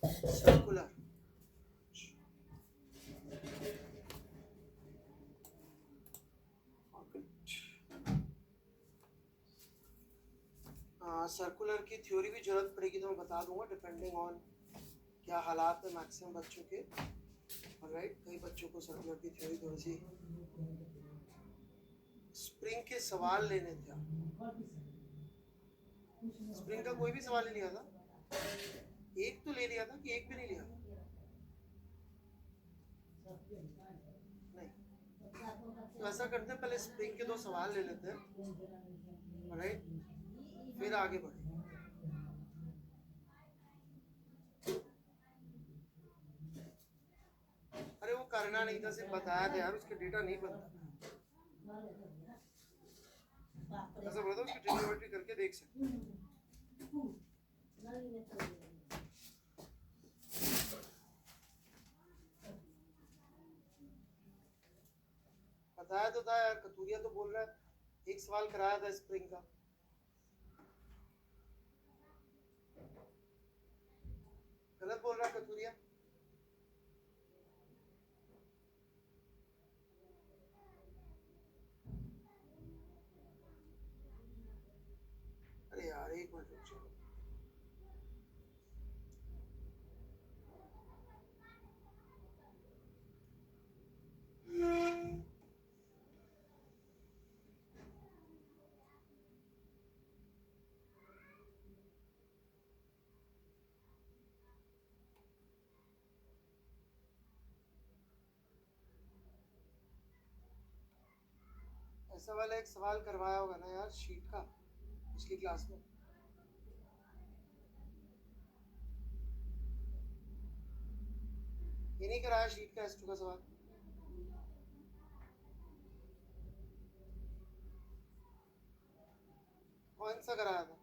Circular. Circular की theory भी जरूरत पड़ेगी तो मैं बता दूंगा, डिपेंडिंग ऑन क्या हालात है मैक्सिमम बच्चों के। राइट, कई बच्चों को सर्कुलर की थ्योरी थोड़ी सी। स्प्रिंग के सवाल लेने थे। स्प्रिंग का कोई भी सवाल नहीं लिया था? एक तो ले लिया था कि एक भी नहीं लिया था? नहीं, तो ऐसा करते हैं, पहले स्प्रिंग के 2 सवाल ले लेते हैं, राइट, फिर आगे बढ़े। अरे वो करना नहीं था, सिर्फ बताया था यार, उसके डेटा नहीं बनता। ऐसा बोला था उसकी ट्रिग्नोमेट्री करके देख सकते हैं। बताया तो था यार, कतूरिया तो बोल रहा है एक सवाल कराया था स्प्रिंग का। गलत बोल रहा है कतूरिया? अरे यार एक मिनट रुक जाओ। ऐसा वाला एक सवाल करवाया होगा ना यार शीट का पिछली क्लास में। ये नहीं कराया शीट का S2 का सवाल? कौन सा कराया था?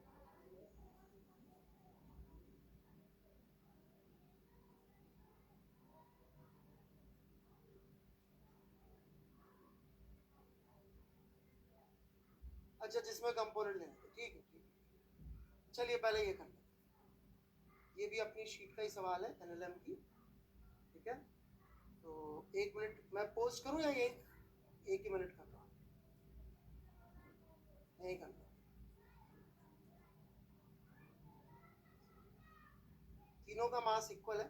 अच्छा, जिसमें कंपोनेंट लेना था, ठीक है ठीक है। चलिए पहले ये कर लेते हैं, ये भी अपनी शीट का ही सवाल है NLM की, ठीक है। तो 1 मिनट मैं पोस्ट करूं या एक ही मिनट करता हूँ? नहीं करना। तीनों का मास इक्वल है,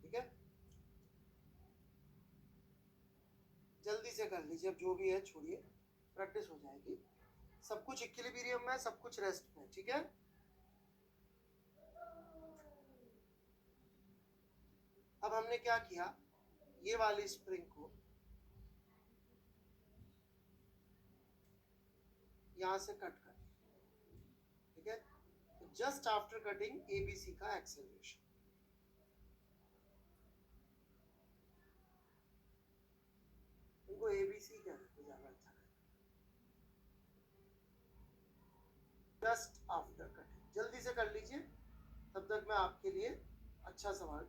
ठीक है। जल्दी से कर लीजिए, अब जो भी है छोड़िए, प्रैक्टिस हो जाएगी। सब कुछ इक्विलिब्रियम में, सब कुछ रेस्ट में, ठीक है। अब हमने क्या किया, ये वाली स्प्रिंग को यहां से कट कर, ठीक है। तो जस्ट आफ्टर कटिंग ABC का एक्सेलरेशन, इनको ABC कहते हैं ज्यादा अच्छा है। जस्ट आफ्टर कटिंग, जल्दी से कर लीजिए, तब तक मैं आपके लिए अच्छा सवाल।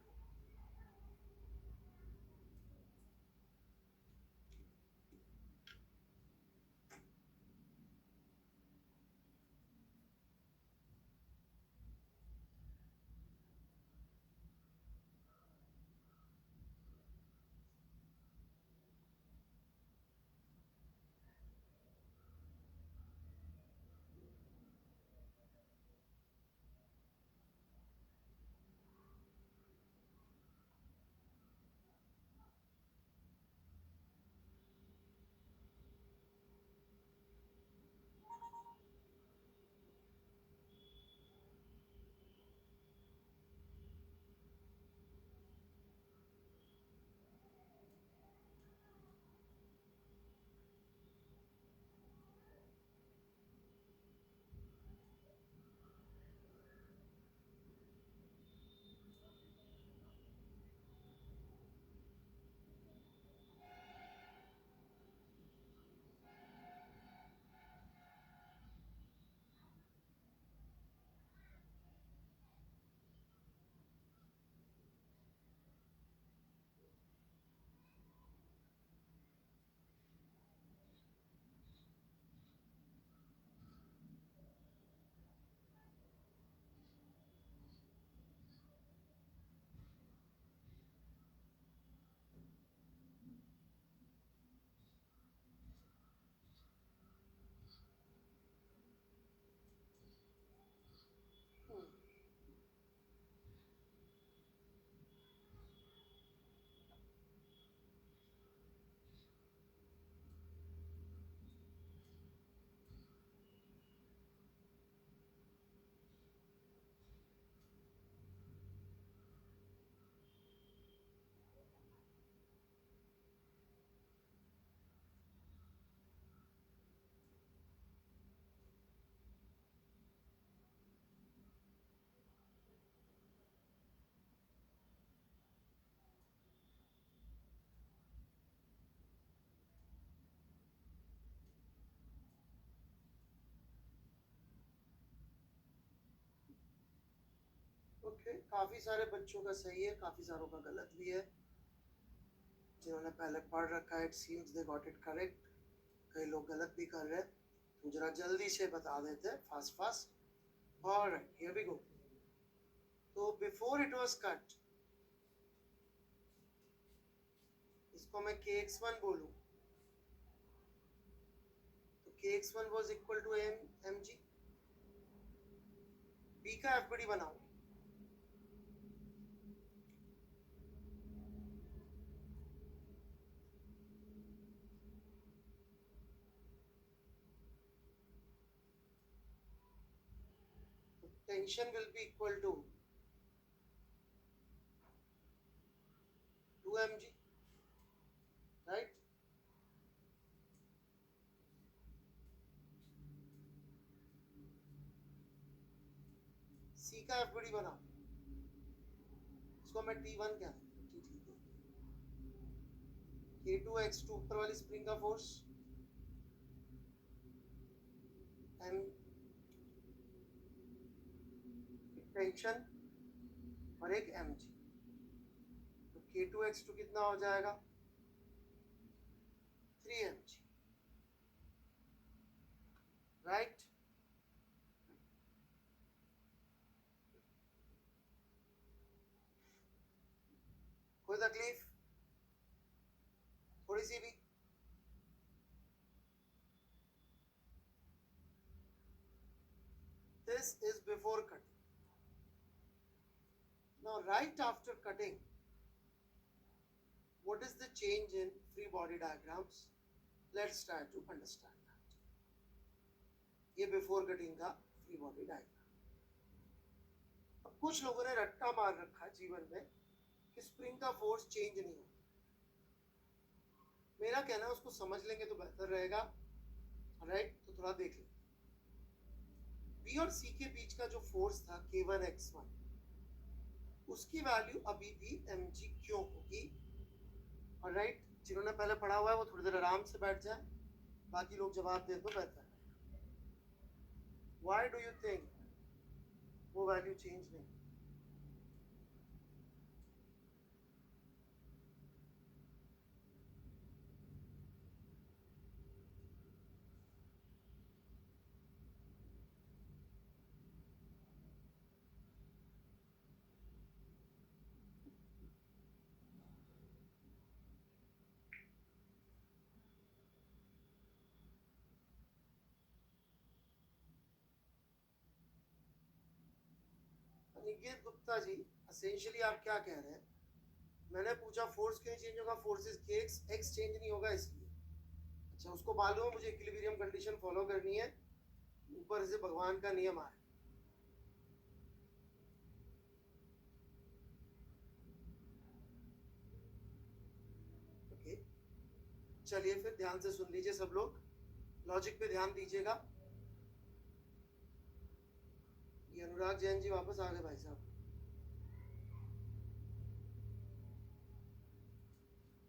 ओके, काफ़ी सारे बच्चों का सही है, काफ़ी सारों का गलत भी है। जिन्होंने पहले पढ़ रखा है, it seems they got it correct. कई लोग गलत भी कर रहे हैं, तो जरा जल्दी से बता देते, fast. Alright, here we go. तो बिफोर इट वाज कट, इसको मैं kx1 बोलूं, तो kx1 was equal to mg। b का एफबीडी बनाओ। Tension will be equal to 2mg, right. c का एफबीडी बनाओ, इसको मैं t1 क्या K2x2 ऊपर वाली स्प्रिंग का फोर्स एंड टेंशन और एक mg, तो K2x2 कितना हो जाएगा 3mg, राइट। कोई तकलीफ थोड़ी सी भी? This is before cutting. Now right after cutting, what is the change in free body diagrams? Let's try to understand that. ये before cutting का free body diagram। अब कुछ लोगों ने रट्टा मार रखा है जीवन में कि स्प्रिंग का फोर्स चेंज नहीं होता। मेरा कहना है उसको समझ लेंगे तो बेहतर रहेगा, राइट। तो थोड़ा देख लें, B और C के बीच का जो फोर्स था K1x1, उसकी वैल्यू अभी भी mg क्यों होगी? और राइट, जिन्होंने पहले पढ़ा हुआ है वो थोड़ी देर आराम से बैठ जाए, बाकी लोग जवाब दे तो बेहतर है। Why do you think वो वैल्यू चेंज नहीं? निकेत गुप्ता जी, एसेंशियली आप क्या कह रहे हैं? मैंने पूछा फोर्स क्यों चेंज होगा, फोर्सेस के एक्स चेंज नहीं होगा इसलिए। अच्छा, उसको मालूम है मुझे इक्विलिब्रियम कंडीशन फॉलो करनी है, ऊपर से भगवान का नियम आ रहा है। ओके, चलिए फिर ध्यान से सुन लीजिए सब लोग, लॉजिक पे ध्यान दीजिएगा। ये अनुराग जैन जी वापस आ गए भाई साहब,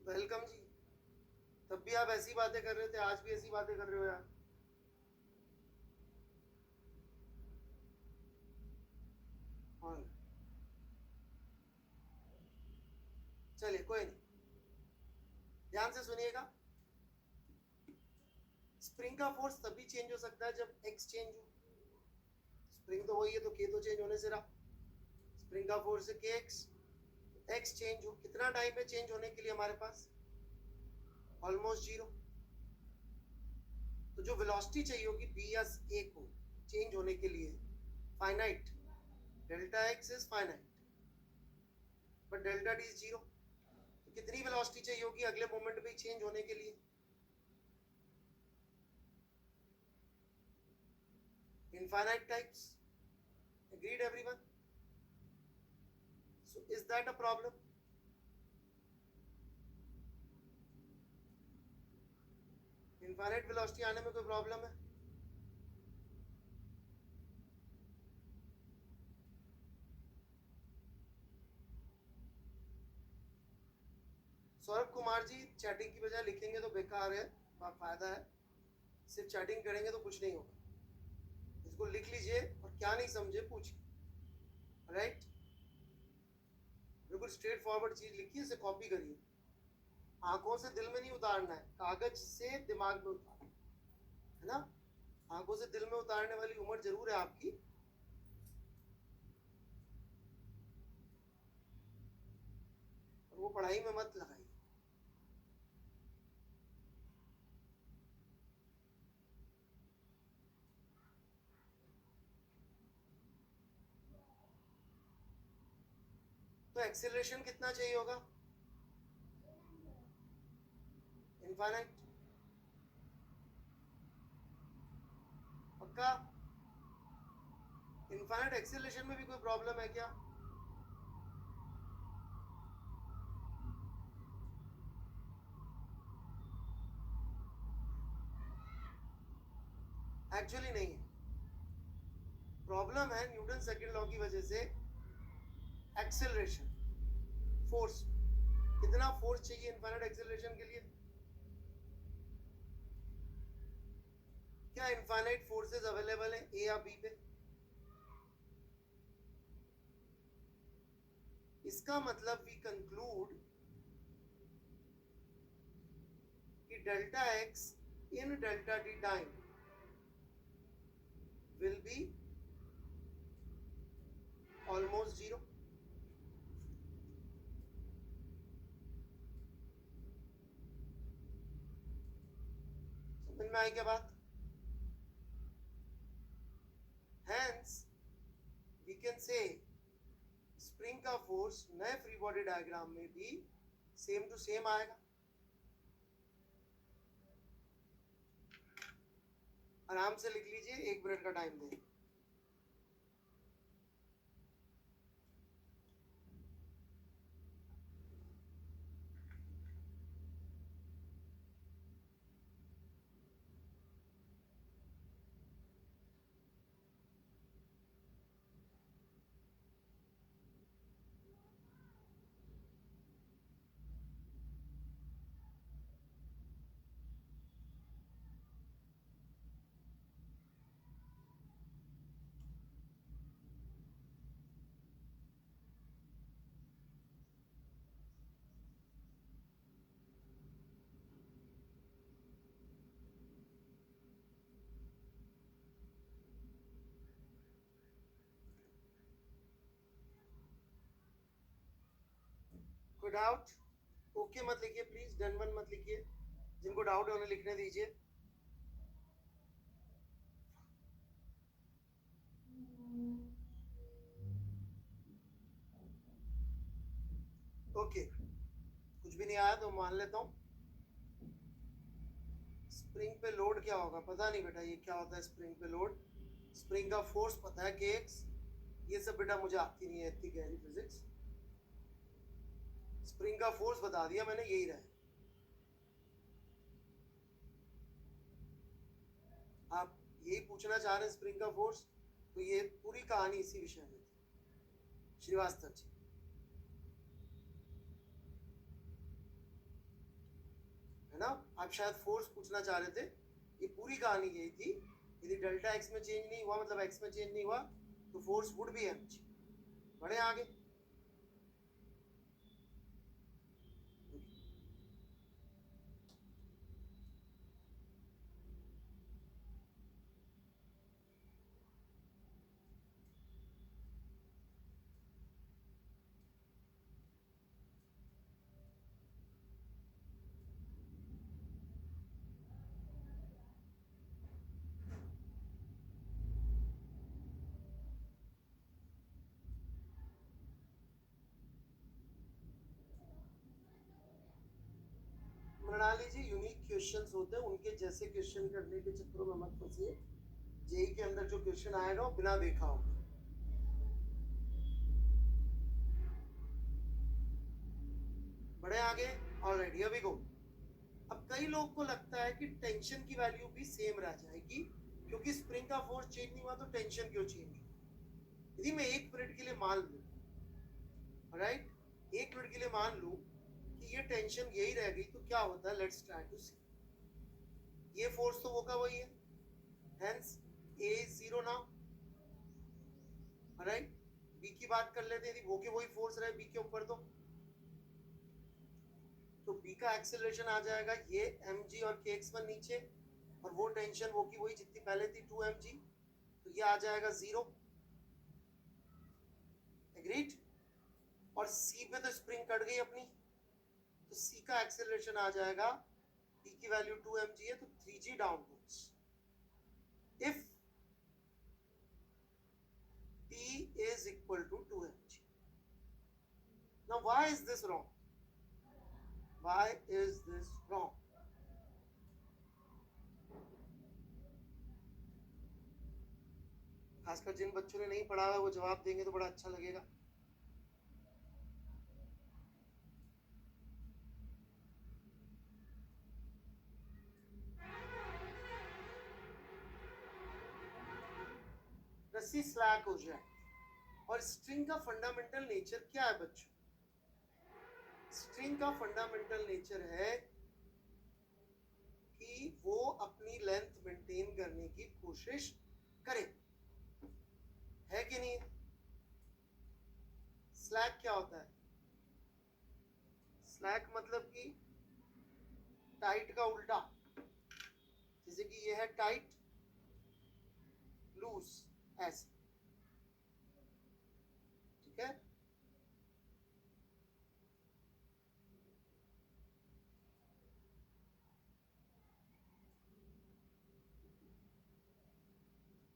वेलकम जी। तब भी आप ऐसी बातें कर रहे थे, आज भी ऐसी बातें कर रहे हो यार। और चलिए कोई नहीं, ध्यान से सुनिएगा। स्प्रिंग का फोर्स तभी चेंज हो सकता है जब एक्स चेंज हो। स्प्रिंग तो वही है, तो के तो चेंज होने से रहा। स्प्रिंग का फोर्स है के एक्स चेंज हो, कितना टाइम है चेंज होने के लिए हमारे पास? Almost zero. तो जो वेलोसिटी चाहिए होगी बी या ए को चेंज होने के लिए, finite, delta x is finite but delta D is zero. तो कितनी वेलोसिटी चाहिए होगी अगले मोमेंट में चेंज होने के लिए? Infinite types. Agreed everyone? So is that a problem? Infinite velocity आने में कोई प्रॉब्लम है? सौरभ कुमार जी, चैटिंग की बजाय लिखेंगे तो बेकार है, फायदा है। सिर्फ चैटिंग करेंगे तो कुछ नहीं होगा। इसको लिख लीजिए और क्या नहीं समझे पूछिए, राइट। बिल्कुल स्ट्रेट फॉरवर्ड चीज लिखी है, इसे कॉपी करिए। आंखों से दिल में नहीं उतारना है, कागज से दिमाग में उतारना है ना। आंखों से दिल में उतारने वाली उम्र जरूर है आपकी, और वो पढ़ाई में मत लगाइए। तो एक्सेलरेशन कितना चाहिए होगा? इनफाइनाइट। पक्का? इनफाइनाइट एक्सेलरेशन में भी कोई प्रॉब्लम है क्या? एक्चुअली नहीं है। प्रॉब्लम है न्यूटन सेकंड लॉ की वजह से एक्सेलरेशन, फोर्स। कितना फोर्स चाहिए इनफाइनाइट एक्सेलरेशन के लिए? क्या इनफाइनाइट फोर्सेस अवेलेबल है ए या बी पे? इसका मतलब वी कंक्लूड कि delta x in delta T time will be almost zero. समझ में आई क्या बात? Hence we can say spring का फोर्स नए फ्री बॉडी डायग्राम में भी सेम टू सेम आएगा। आराम से लिख लीजिए, 1 मिनट का टाइम दें। कोई डाउट? ओके मत लिखिए प्लीज, डन वन मत लिखिए। जिनको डाउट है उन्हें लिखने दीजिए। ओके, कुछ भी नहीं आया तो मान लेता हूँ। स्प्रिंग पे लोड क्या होगा? पता नहीं बेटा, ये क्या होता है स्प्रिंग पे लोड? स्प्रिंग का फोर्स पता है kx, ये सब बेटा मुझे आती नहीं है इतनी गहरी फिजिक्स। स्प्रिंग का फोर्स बता दिया मैंने, यही रहे। आप यही पूछना चाह रहे हैं स्प्रिंग का फोर्स, तो ये पूरी कहानी इसी विषय में थी श्रीवास्तव जी। है ना? आप शायद फोर्स पूछना चाह रहे थे, ये पूरी कहानी यही थी। यदि डेल्टा एक्स में चेंज नहीं हुआ, मतलब एक्स में चेंज नहीं हुआ, तो फोर्स वुड बी एमजी। बढ़े आगे। मृणाली जी, यूनिक क्वेश्चंस होते हैं, उनके जैसे क्वेश्चन करने के चक्करों में मत फंसिए। जेई के अंदर जो क्वेश्चन आएगा वो बिना देखा होगा। बढ़े आगे। Alright, here we go. अब कई लोगों को लगता है कि टेंशन की वैल्यू भी सेम रह जाएगी, क्योंकि स्प्रिंग का फोर्स चेंज नहीं हुआ तो टेंशन क्यों चेंज? यदि मैं 1 मिनट के लिए मान लूं, राइट, 1 मिनट के लिए मान लूं कि ये टेंशन यही रह गई, तो क्या होता है? Let's try to see. ये फोर्स तो वो का वही है, hence A is zero now, right. B की बात कर लेते हैं, यदि वो के वही फोर्स रहे बी के ऊपर तो बी का एक्सेलरेशन आ जाएगा ये mg और kx1 नीचे, और वो टेंशन वो की वही जितनी पहले थी 2mg, तो ये आ जाएगा 0। एग्रीड। और C पे तो स्प्रिंग कट गई अपनी, तो C का एक्सेलरेशन आ जाएगा, P की वैल्यू 2mg है तो 3g downwards if P is equal to 2mg. Now why is this wrong? Why is this wrong? खासकर जिन बच्चों ने नहीं पढ़ा हुआ वो जवाब देंगे तो बड़ा अच्छा लगेगा। रस्सी स्लैक हो जाए, और स्ट्रिंग का फंडामेंटल नेचर क्या है बच्चों? स्ट्रिंग का फंडामेंटल नेचर है कि वो अपनी लेंथ मेंटेन करने की कोशिश करे, है कि नहीं? स्लैक क्या होता है? स्लैक मतलब कि टाइट का उल्टा, जैसे कि ये है टाइट, लूज, ऐसे, ठीक है?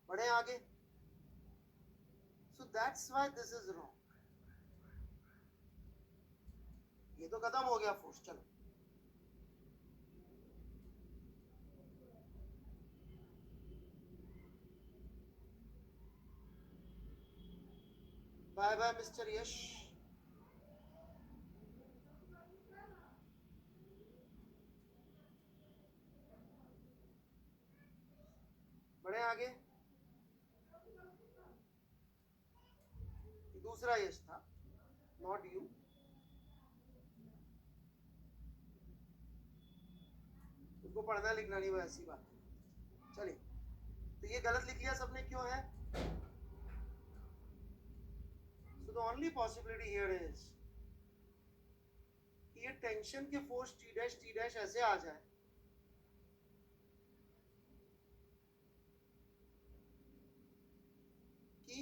बढ़े आगे। So that's why this is wrong. ये तो खत्म हो गया फोर्स, चलो बाय बाय मिस्टर यश। बढ़े आगे। दूसरा यश था, नॉट यू। उसको पढ़ना लिखना नहीं, वो ऐसी बात है। चलिए, तो ये गलत लिख लिया सबने, क्यों है? So the only possibility here is कि ये टेंशन के फोर्स T डैश ऐसे आ जाए कि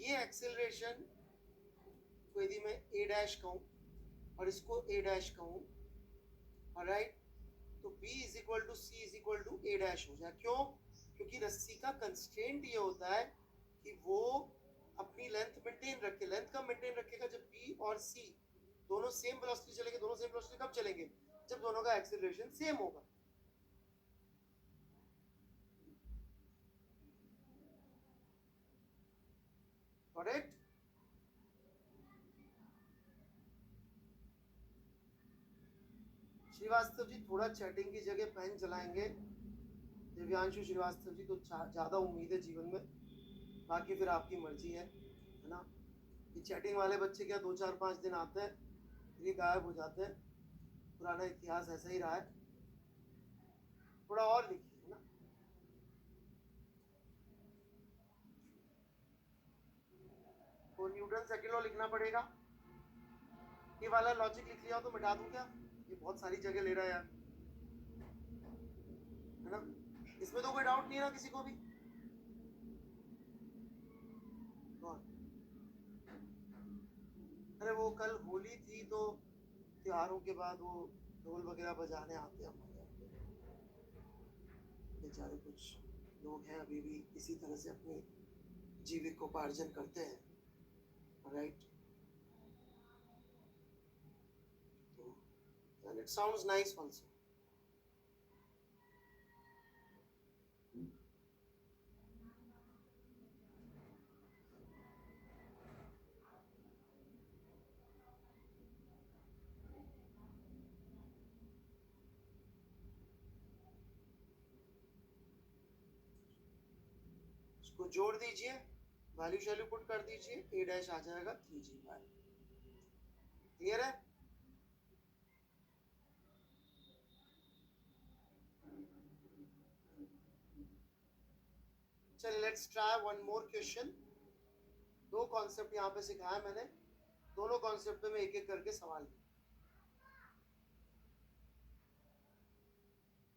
ये एक्सेलरेशन को यदि मैं A डैश कहूँ और इसको A डैश कहूँ, ऑलराइट, तो B is equal to C is equal to A dash हो जाए। क्यों? क्योंकि रस्सी का कंस्ट्रेंट ये होता है कि वो अपनी लेंथ मेंटेन रखे। लेंथ कब मेंटेन रखेगा? जब B और C दोनों सेम वेलोसिटी चलेंगे। दोनों सेम वेलोसिटी कब चलेंगे? जब दोनों का एक्सेलरेशन सेम होगा। करेक्ट? श्रीवास्तव जी थोड़ा चैटिंग की जगह पेन चलाएंगे। दिव्यांशु श्रीवास्तव जी, तो ज्यादा उम्मीद है जीवन में, बाकी फिर आपकी मर्जी है ना? ये चैटिंग वाले बच्चे क्या 2-4-5 दिन आते हैं फिर ये गायब हो जाते हैं। पुराना इतिहास ऐसा ही रहा है। थोड़ा और लिखिए ना। तो न्यूटन सेकंड लॉ लिखना पड़ेगा। ये वाला लॉजिक लिख लिया तो मिटा दूं क्या? ये बहुत सारी जगह ले रहा है यार, है ना? इसमें तो कोई डाउट नहीं है ना किसी को भी? अरे वो कल होली थी तो त्योहारों के बाद वो ढोल वगैरह बजाने आते हैं हमारे यहाँ। बेचारे कुछ लोग हैं अभी भी इसी तरह से अपनी जीविकोपार्जन करते हैं, right? And it sounds nice also. इसको जोड़ दीजिए, वैल्यू शैल्यू पुट कर दीजिए, A डैश आ जाएगा 3g बाय। क्लियर है? चलिए let's try one more question. दो कॉन्सेप्ट यहाँ पे सिखाया मैंने, दोनों कॉन्सेप्ट पे मैं एक एक करके सवाल किया।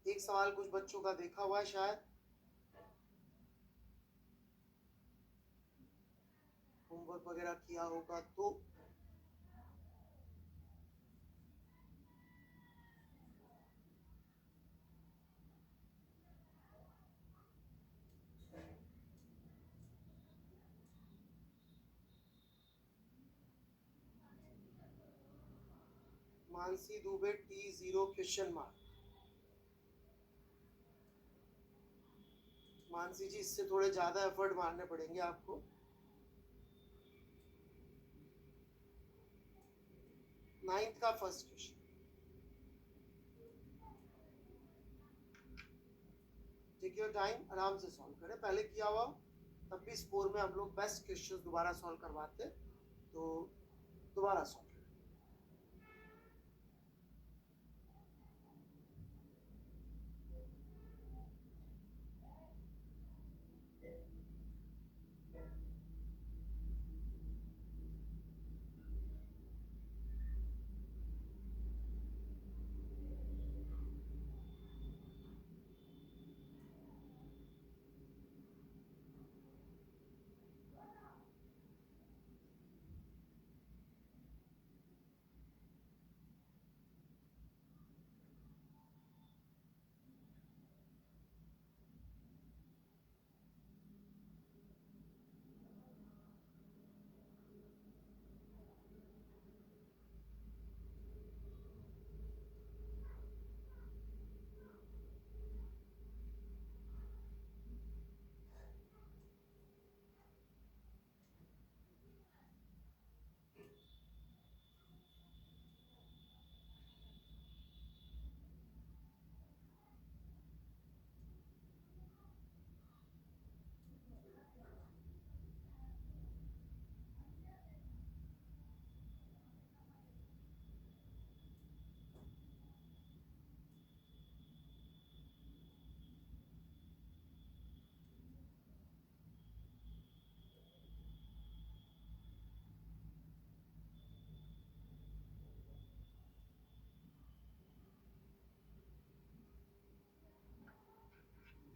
एक सवाल कुछ बच्चों का देखा हुआ है शायद, होमवर्क वगैरह किया होगा तो। Mansi Dubey T0 question mark. Mansi ji इससे थोड़े ज्यादा एफर्ट मारने पड़ेंगे आपको। नाइन्थ का first question, take your time, आराम से सॉल्व करें। पहले किया हुआ तब भी स्कोर में हम लोग बेस्ट क्वेश्चन दोबारा सॉल्व करवाते, तो दोबारा सॉल्व।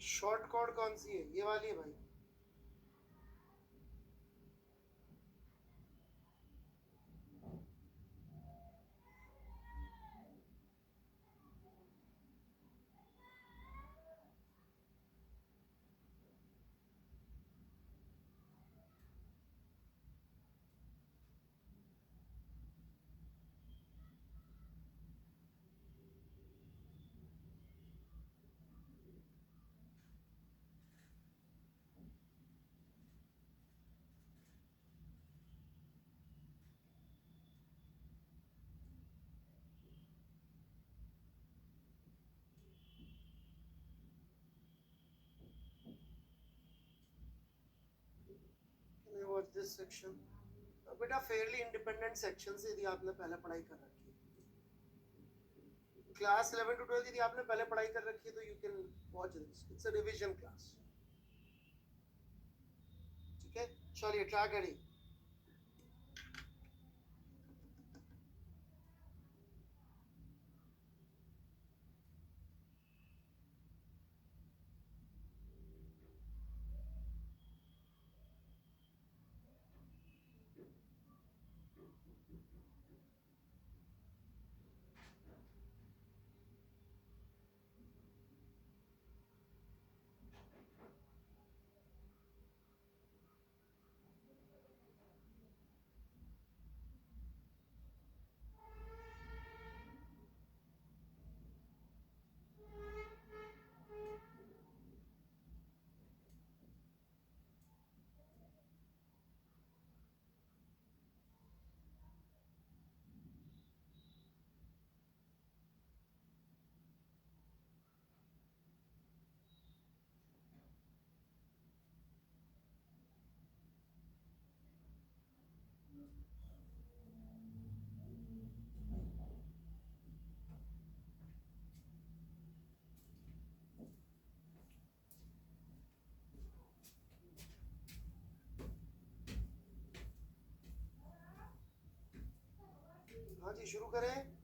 शॉर्ट कॉर्ड कौन सी है? ये वाली है भाई। Watch this section. बेटा फेयरली इंडिपेंडेंट सेक्शन से यदि आपने पहले पढ़ाई कर रखी है, क्लास 11 to 12 यदि आपने पहले पढ़ाई कर रखी है तो you can watch this, it's a revision class. ठीक है, चलिए ट्राई करिए। चलिए शुरू करें।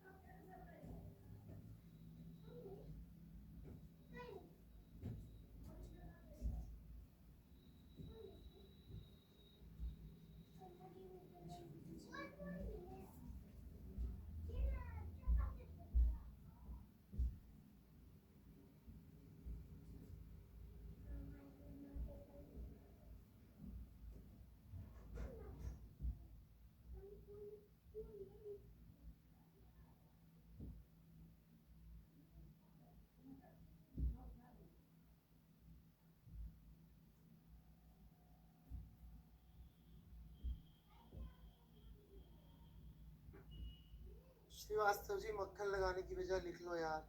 श्रीवास्तव जी, मक्खन लगाने की बजाय लिख लो यार,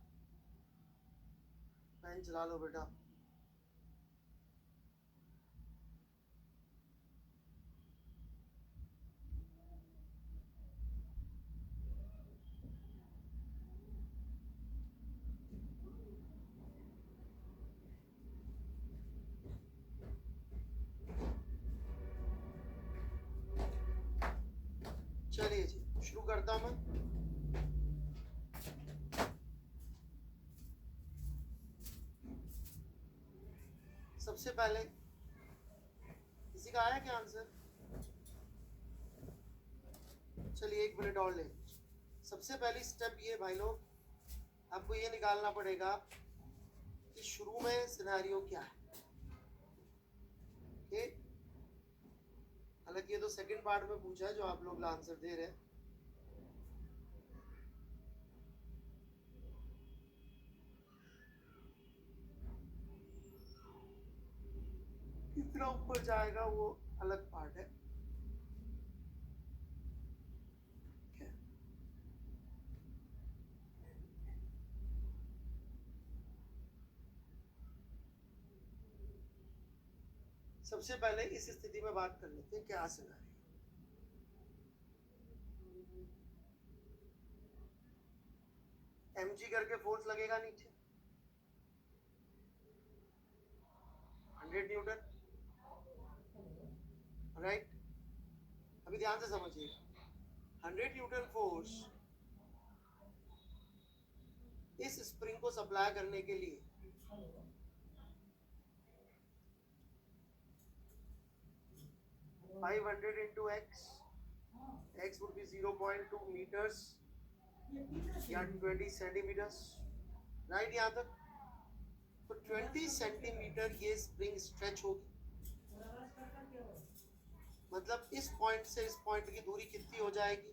पेन चला लो बेटा। चलिए जी शुरू करता हूं मैं। सबसे पहले किसी का आया क्या आंसर? चलिए 1 मिनट और ले। सबसे पहली स्टेप ये भाई लोग, आपको ये निकालना पड़ेगा कि शुरू में सिनेरियो क्या है। ओके, हालांकि ये तो सेकंड पार्ट में पूछा है जो आप लोग आंसर दे रहे हैं। कितना ऊपर जाएगा वो अलग पार्ट है। सबसे पहले इस स्थिति में बात कर लेते हैं क्या सिनेरियो। mg करके फोर्स लगेगा नीचे 100 न्यूटन, राइट। अभी ध्यान से समझिए, 100 न्यूटन फोर्स इस स्प्रिंग को सप्लाई करने के लिए 500 into x would be 0.2 meters या 20 सेंटीमीटर्स, राइट। यहाँ तक तो 20 सेंटीमीटर ये स्प्रिंग स्ट्रेच होगी। मतलब इस पॉइंट से इस पॉइंट की दूरी कितनी हो जाएगी?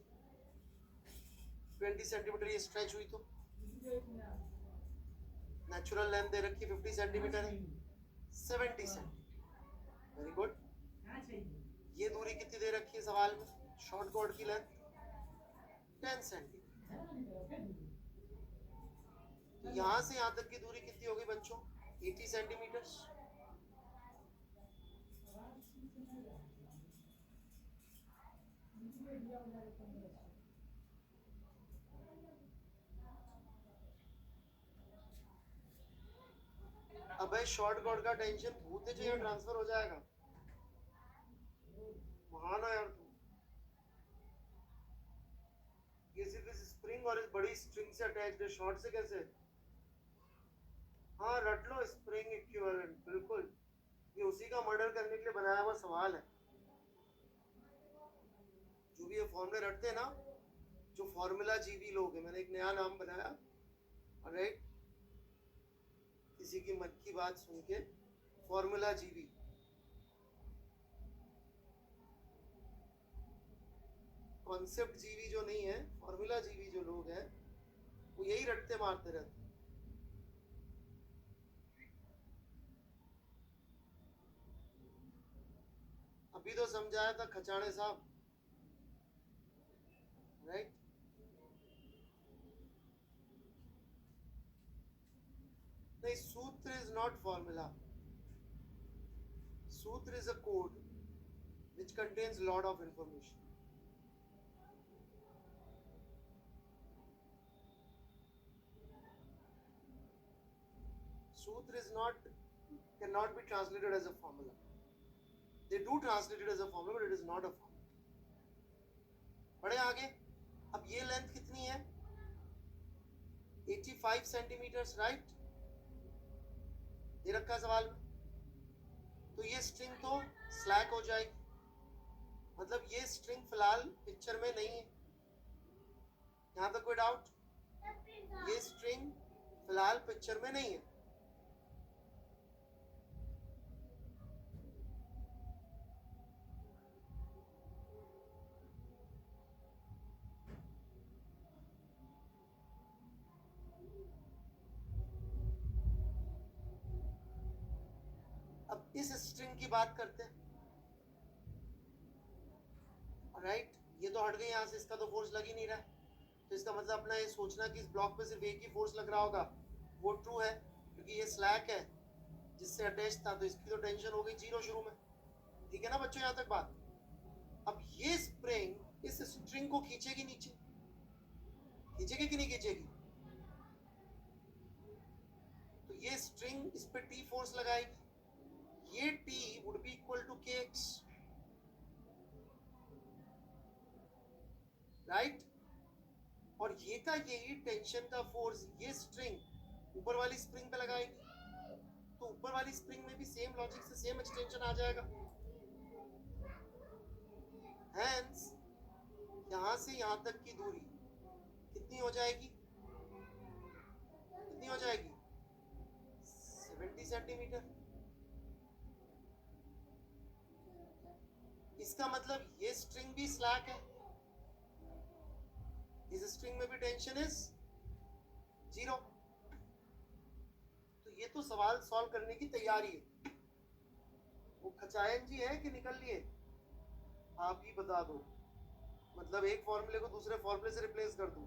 20 सेंटीमीटर ये स्ट्रेच हुई तो नेचुरल लेंथ दे रखी 50 सेंटीमीटर है, 70 सेंटीमीटर। Very good. ये दूरी कितनी दे रखी है सवाल में? शॉर्ट कॉर्ड की लेंथ 10 सेंटीमीटर। तो यहां से यहां तक की दूरी कितनी होगी बच्चों? 80 सेंटीमीटर। अब शॉर्ट कॉर्ड का टेंशन भूते चाहिए ट्रांसफर हो जाएगा। महान है यार तू। ये सिर्फ इस स्प्रिंग और इस बड़ी स्ट्रिंग से अटैच्ड है, शॉर्ट से कैसे? हाँ रट लो, स्प्रिंग इक्विवेलेंट, बिल्कुल। ये उसी का मर्डर करने के लिए बनाया हुआ सवाल है। जो भी ये फॉर्मूले रटते हैं ना, जो फॉर्मूला जीवी लोग हैं, मैंने एक नया नाम बनाया, राइट। किसी की मन की बात सुन के फॉर्मूला जीवी। कॉन्सेप्ट जीवी जो नहीं है, फॉर्मूला जीवी जो लोग हैं वो यही रटते मारते रहते। अभी तो समझाया था खचाड़े साहब, राइट। नहीं, सूत्र इज नॉट फॉर्मूला। सूत्र is a code which contains lot of information. Sutra is not, cannot be translated as a formula. They do translate it as a formula, but it is not a formula. बढ़े आगे। अब ये length कितनी है? 85 centimetre, right? ये रखा सवाल में। तो ये स्ट्रिंग तो स्लैक हो जाएगी, मतलब ये स्ट्रिंग फिलहाल पिक्चर में नहीं है। यहां तक कोई डाउट? ये स्ट्रिंग फिलहाल पिक्चर में नहीं है। अब इस स्ट्रिंग की बात करते हैं, राइट? ये तो हट गई यहां से, इसका तो फोर्स लग ही नहीं रहा है। तो इसका मतलब अपना ये सोचना कि इस ब्लॉक पे सिर्फ एक ही फोर्स लग रहा होगा वो ट्रू है, क्योंकि ये स्लैक है जिससे अटैच था, तो इसकी तो टेंशन हो गई जीरो शुरू में। ठीक है ना बच्चों, यहां तक बात? अब ये स्प्रिंग इस स्ट्रिंग को खींचेगी नीचे, खींचेगी कि नहीं खींचेगी? तो ये स्ट्रिंग इस पे टी फोर्स लगाएगी, ये T would be equal to K X, right? और ये का यही टेंशन का फोर्स ये स्ट्रिंग ऊपर वाली स्प्रिंग पे लगाएगी, तो ऊपर वाली स्प्रिंग में भी सेम लॉजिक से सेम एक्सटेंशन आ जाएगा। हेंस यहां से यहां तक की दूरी कितनी हो जाएगी? कितनी हो जाएगी? 70 सेंटीमीटर। इसका मतलब ये स्ट्रिंग भी स्लैक है, इस स्ट्रिंग में भी टेंशन इज जीरो। तो ये तो सवाल सॉल्व करने की तैयारी है। वो खचायन जी है कि निकल लिए? आप ही बता दो, मतलब एक फॉर्मूले को दूसरे फॉर्मूले से रिप्लेस कर दूं।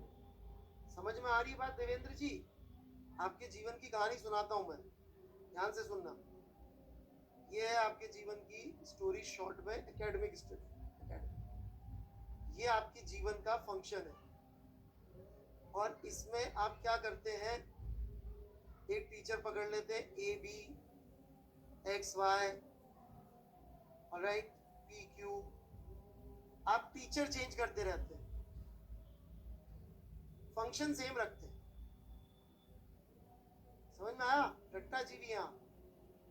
समझ में आ रही है बात देवेंद्र जी? आपके जीवन की कहानी सुनाता हूं मैं, ध्यान से सुनना। ये है आपके जीवन की स्टोरी शॉर्ट में, एकेडमिक स्टोरी। ये आपके जीवन का फंक्शन है, और इसमें आप क्या करते हैं? एक टीचर पकड़ लेते हैं, A B X Y, alright, P Q. आप टीचर चेंज करते रहते हैं, फंक्शन सेम रखते हैं। समझ में आया? रट्टा जी भी यहाँ,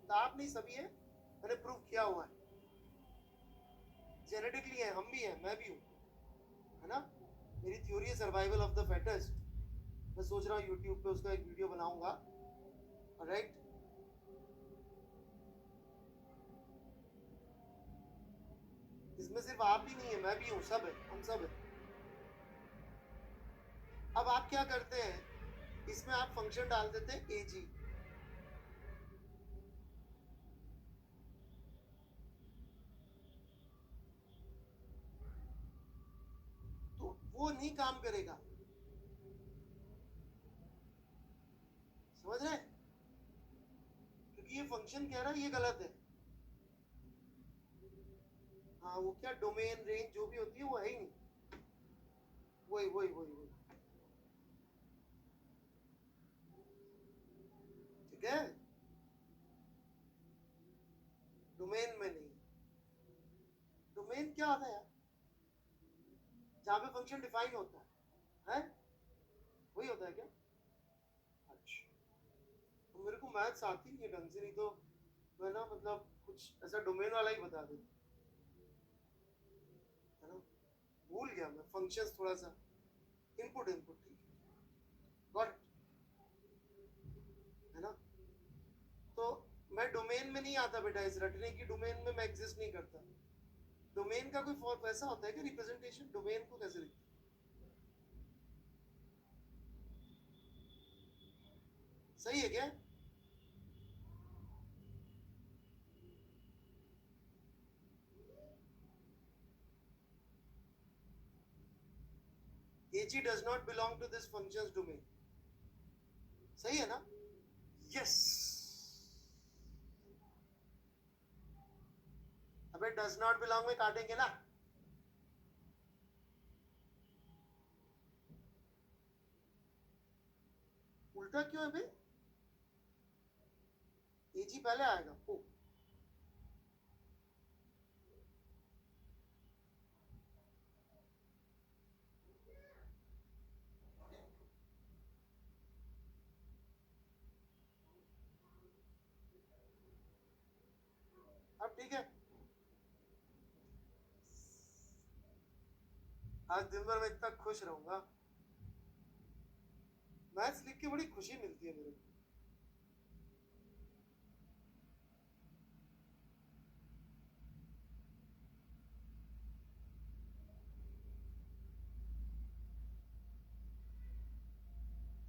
तो आप नहीं सभी है, मैंने प्रूव किया हुआ है। जेनेटिकली है, हम भी हैं, मैं भी हूँ, है ना? मेरी थ्योरी है सर्वाइवल ऑफ द फिटेस्ट। मैं सोच रहा हूँ यूट्यूब पे उसका एक वीडियो बनाऊंगा, राइट? इसमें सिर्फ आप ही नहीं है, मैं भी हूँ, सब है, हम सब है। अब आप क्या करते हैं, इसमें आप फंक्शन डाल देते हैं ए जी, तो वो नहीं काम करेगा। समझ रहे? क्योंकि ये फंक्शन कह रहा है ये गलत है। हाँ, वो क्या डोमेन रेंज जो भी होती है वो है ही नहीं, वही वही वही वही। ठीक है, डोमेन में नहीं। डोमेन क्या होता है यार? जहां पे फंक्शन डिफाइन होता है वही होता है क्या? अच्छा, तो मेरे को मैथ्स आती नहीं है ढंग से, नहीं तो मैं ना मतलब कुछ ऐसा डोमेन वाला ही बता देता, है ना? भूल गया मैं फंक्शंस थोड़ा सा, इनपुट इनपुट, ठीक है, गॉट, है ना? तो मैं डोमेन में नहीं आता बेटा, इस रटने की डोमेन में मैं एग्जिस्ट नहीं करता। डोमेन का कोई फॉर्म वैसा होता है कि रिप्रेजेंटेशन, डोमेन को कैसे लिखते? सही है क्या? AG does not belong to this functions domain. सही है ना? यस। अबे डज नॉट बिलोंग में काटेंगे ना? उल्टा क्यों है भाई? AG पहले आएगा। ओ, ठीक है, आज दिन भर मैं इतना खुश रहूंगा, मैथ्स लिख के बड़ी खुशी मिलती है मेरे को।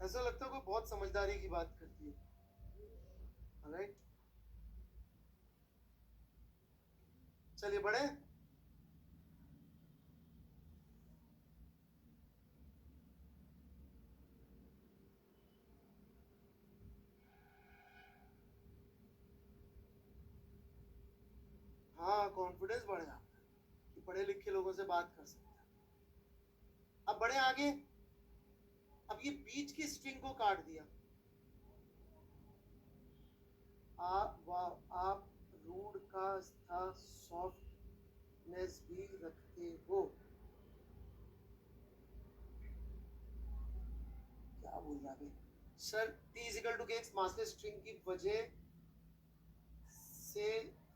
ऐसा लगता है कोई बहुत समझदारी की बात करती है। राइट, चलिए बढ़े। हाँ, कॉन्फिडेंस बढ़ जाता है कि पढ़े लिखे लोगों से बात कर सकते हैं। अब बढ़े आगे। अब ये बीच की स्ट्रिंग को काट दिया। आप रूड का था सॉफ्टनेस भी रखते हो। क्या बोल रहा है sir? t is equal to K X master string की वजह से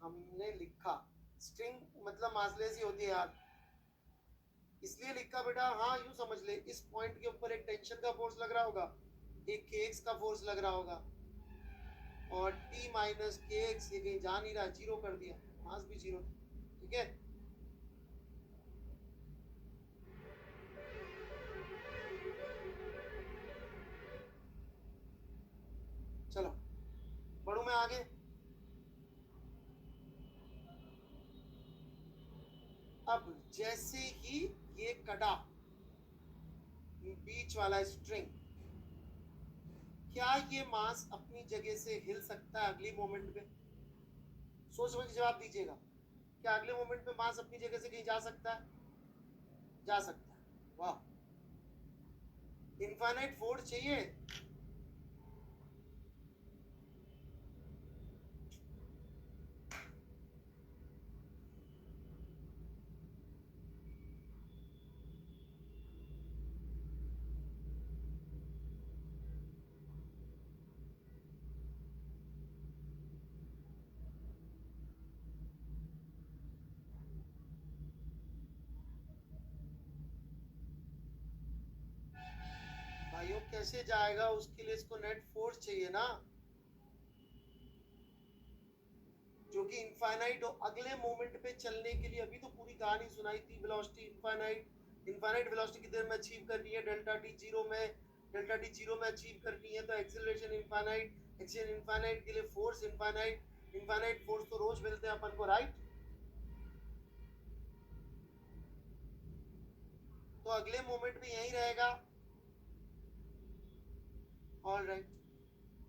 हमने लिखा। स्ट्रिंग मतलब मास्लेस ही होती है यार, इसलिए लिखा बेटा। हाँ, यूं समझ ले, इस पॉइंट के ऊपर एक टेंशन का फोर्स लग रहा होगा, एक केक्स का फोर्स लग रहा होगा, और t माइनस केक्स ये कहीं जा नहीं रहा, जीरो कर दिया, मास भी जीरो। ठीक है, चलो बढ़ू मैं आगे। अब जैसे ही ये कटा बीच वाला स्ट्रिंग, क्या ये मास अपनी जगह से हिल सकता है अगली मोमेंट पे? सोच समझ के जवाब दीजिएगा। क्या अगले मोमेंट पे मास अपनी जगह से कहीं जा सकता है? जा सकता है। वाह, इनफाइनाइट फोर्स चाहिए। भाइयों कैसे जाएगा? उसके लिए इसको नेट फोर्स चाहिए ना, जो कि इनफाइनाइट हो अगले मोमेंट पे चलने के लिए। अभी तो पूरी कहानी सुनाई थी, वेलोसिटी इनफाइनाइट। इनफाइनाइट वेलोसिटी कितने में अचीव करनी है? डेल्टा टी जीरो में, डेल्टा टी जीरो में अचीव करनी है तो एक्सेलरेशन इनफाइनाइट, एक्सेलरेशन इनफाइनाइट के लिए फोर्स इनफाइनाइट, इनफाइनाइट फोर्स तो रोज मिलते हैं अपन को, राइट? तो अगले मोमेंट में यही रहेगा। ऑल राइट,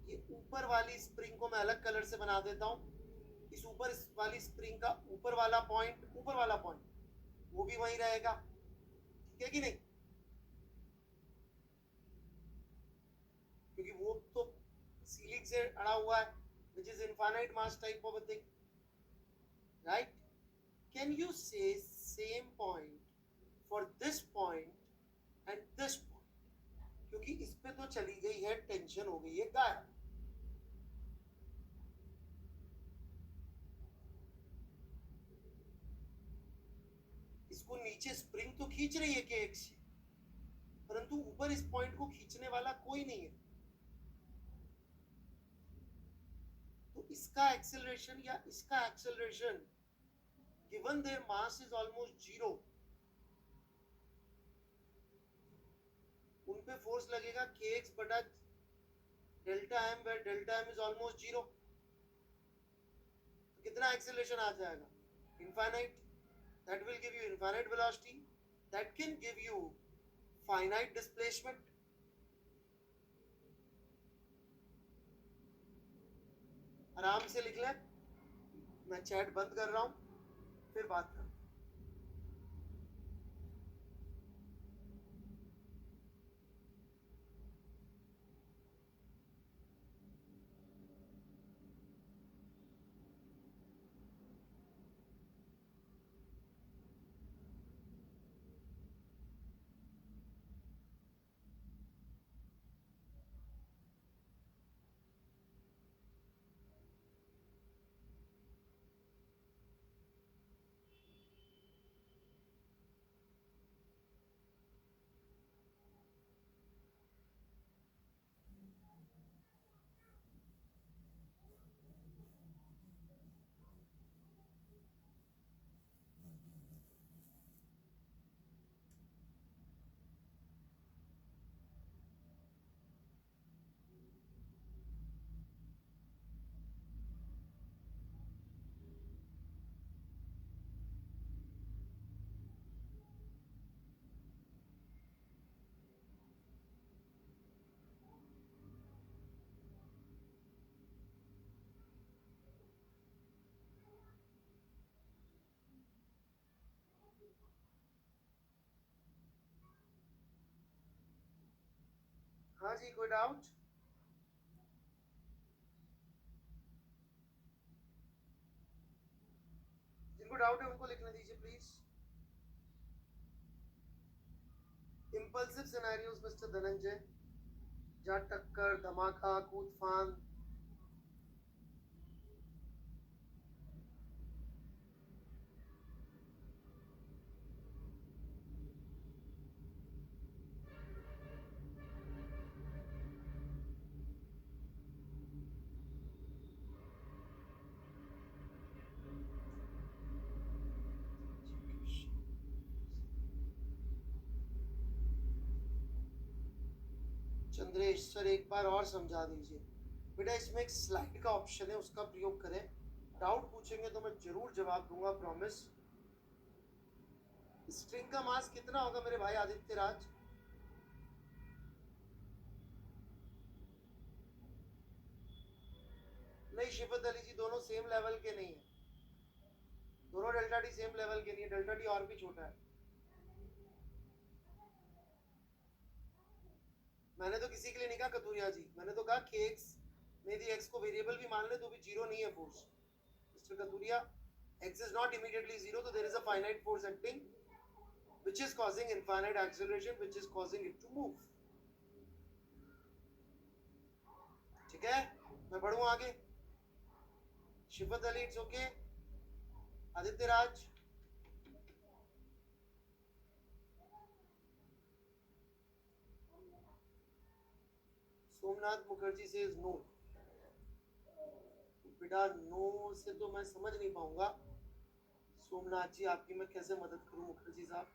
ये ऊपर वाली स्प्रिंग को मैं अलग कलर से बना देता हूँ। इस ऊपर वाली स्प्रिंग का ऊपर वाला पॉइंट वो भी वही रहेगा, ठीक है कि नहीं? क्योंकि वो तो सीलिंग से अड़ा हुआ है, which is infinite mass type of a thing, right? Can you say same point for this point and this point? क्योंकि इस पे तो चली गई है, टेंशन हो गई है गायब। इसको नीचे स्प्रिंग तो खींच रही है के एक्स से, परंतु ऊपर इस पॉइंट को खींचने वाला कोई नहीं है। तो इसका एक्सेलरेशन या इसका acceleration, given their mass is almost zero, उन पे फोर्स लगेगा के एक्स बटा delta M, where delta M is almost zero. तो कितना एक्सेलरेशन आ जाएगा? Infinite. That will give you infinite velocity, that can give you finite displacement. आराम से लिख लें, मैं चैट बंद कर रहा हूं, फिर बात कर। जी कोई डाउट? जिनको डाउट है उनको लिखने दीजिए please. Impulsive scenarios mister Dhananjay. जा टक्कर, धमाका, कूद फान. चंद्रेश सर एक बार और समझा दीजिए. बेटा इसमें एक स्लाइड का ऑप्शन है, उसका प्रयोग करें. डाउट पूछेंगे तो मैं जरूर जवाब दूंगा, प्रॉमिस. स्ट्रिंग का मास कितना होगा मेरे भाई आदित्य राज? नहीं शिफत अली जी, दोनों सेम लेवल के नहीं है. दोनों डेल्टा टी सेम लेवल के नहीं है, डेल्टा टी और भी छोटा है. मैंने तो किसी के लिए नहीं कहा कतूरिया जी, मैंने तो कहा कि एक्स में यदि एक्स को वेरिएबल भी मान ले तो भी जीरो नहीं है force. Mister Katuria, x is not immediately zero, so there is a finite force acting which is causing infinite acceleration which is causing it to move. ठीक है, मैं बढ़ूं आगे. शिफत अली इट्स ओके. आदित्य राज सोमनाथ मुखर्जी से इज नो. बेटा नो से तो मैं समझ नहीं पाऊंगा. सोमनाथ जी आपकी मैं कैसे मदद करूं मुखर्जी साहब?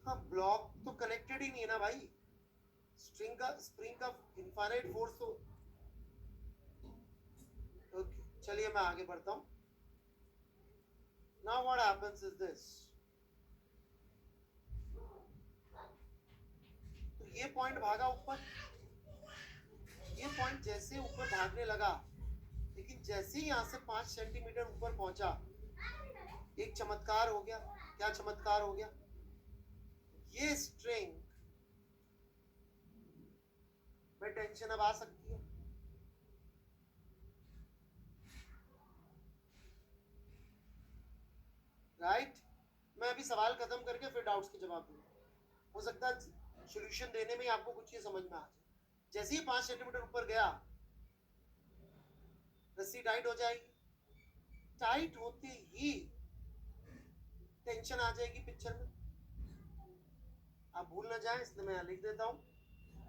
हाँ ब्लॉक तो कनेक्टेड ही नहीं है ना भाई. स्प्रिंग का इनफाइनाइट फोर्स तो. ओके चलिए मैं आगे बढ़ता हूं. Now what happens is this. तो ये पॉइंट भागा ऊपर. ये पॉइंट जैसे ऊपर भागने लगा, लेकिन जैसे ही यहां से 5 सेंटीमीटर ऊपर पहुंचा, एक चमत्कार हो गया. क्या चमत्कार हो गया? ये स्ट्रिंग में टेंशन अब आ सकती है. राइट. मैं अभी सवाल खत्म करके फिर डाउट्स के जवाब दूंगा. हो सकता है सॉल्यूशन देने में ही आपको कुछ ये समझ में आ जाए. जैसे ही 5 सेंटीमीटर ऊपर गया, रस्सी टाइट हो जाएगी. टाइट होते ही टेंशन आ जाएगी पिक्चर में. आप भूल ना जाएं इसलिए मैं लिख देता हूं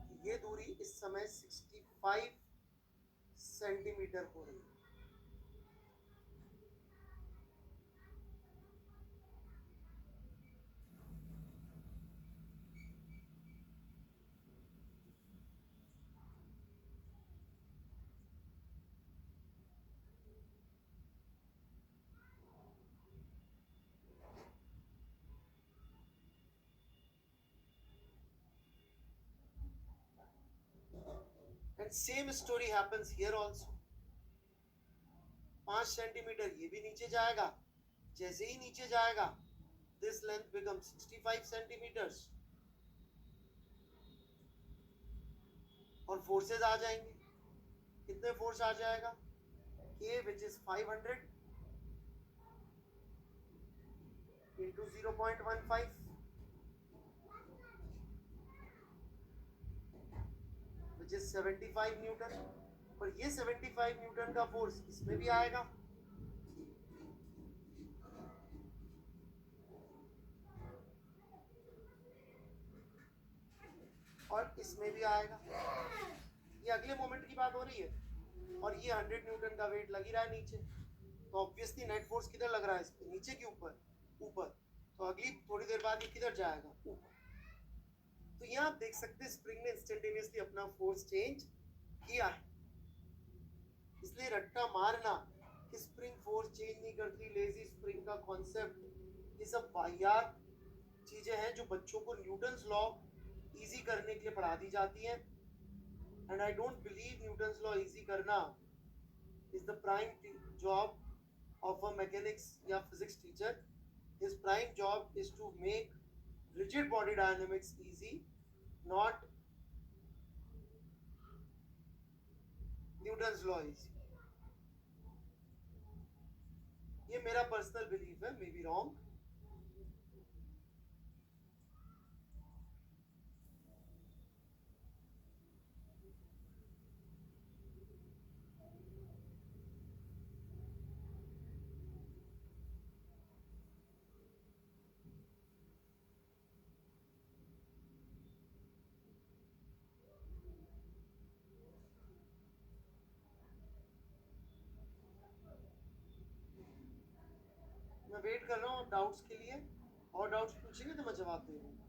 कि ये दूरी इस समय 65 सेंटीमीटर हो रही है. And same story happens here also. 5 centimetre ये भी नीचे जाएगा. जैसे ही नीचे जाएगा, this length becomes 65 सेंटीमीटर्स. और फोर्सेस आ जाएंगे. कितने फोर्स आ जाएगा? K which is 500 into 0.15 which is 75 Newton. और ये 75 न्यूटन का फोर्स इसमें भी आएगा. और इसमें भी आएगा. ये अगले मोमेंट की बात हो रही है. और ये 100 न्यूटन का वेट लग ही रहा है नीचे. तो ऑब्वियसली नेट फोर्स किधर लग रहा है? इस पे. नीचे की ऊपर? ऊपर. तो अगली थोड़ी देर बाद ये किधर जाएगा? ऊपर. तो यहाँ आप देख सकते हैं स्प्रिंग ने इंस्टेंटेनियसली अपना फोर्स चेंज किया है. इसलिए रट्टा मारना कि स्प्रिंग फोर्स चेंज नहीं करती, लेजी स्प्रिंग का कॉन्सेप्ट, ये सब वाहियात चीजें हैं जो बच्चों को न्यूटन्स लॉ इजी करने के लिए पढ़ा दी जाती हैं. And I don't believe Newton's law easy करना is the prime job of a mechanics या physics teacher. His prime job is to make rigid body dynamics easy, not Newton's law is. ये मेरा पर्सनल बिलीफ है, may be wrong. मैं wait कर रहा हूँ doubts के लिए, और डाउट्स पूछेंगे तो मैं जवाब दे दूंगा।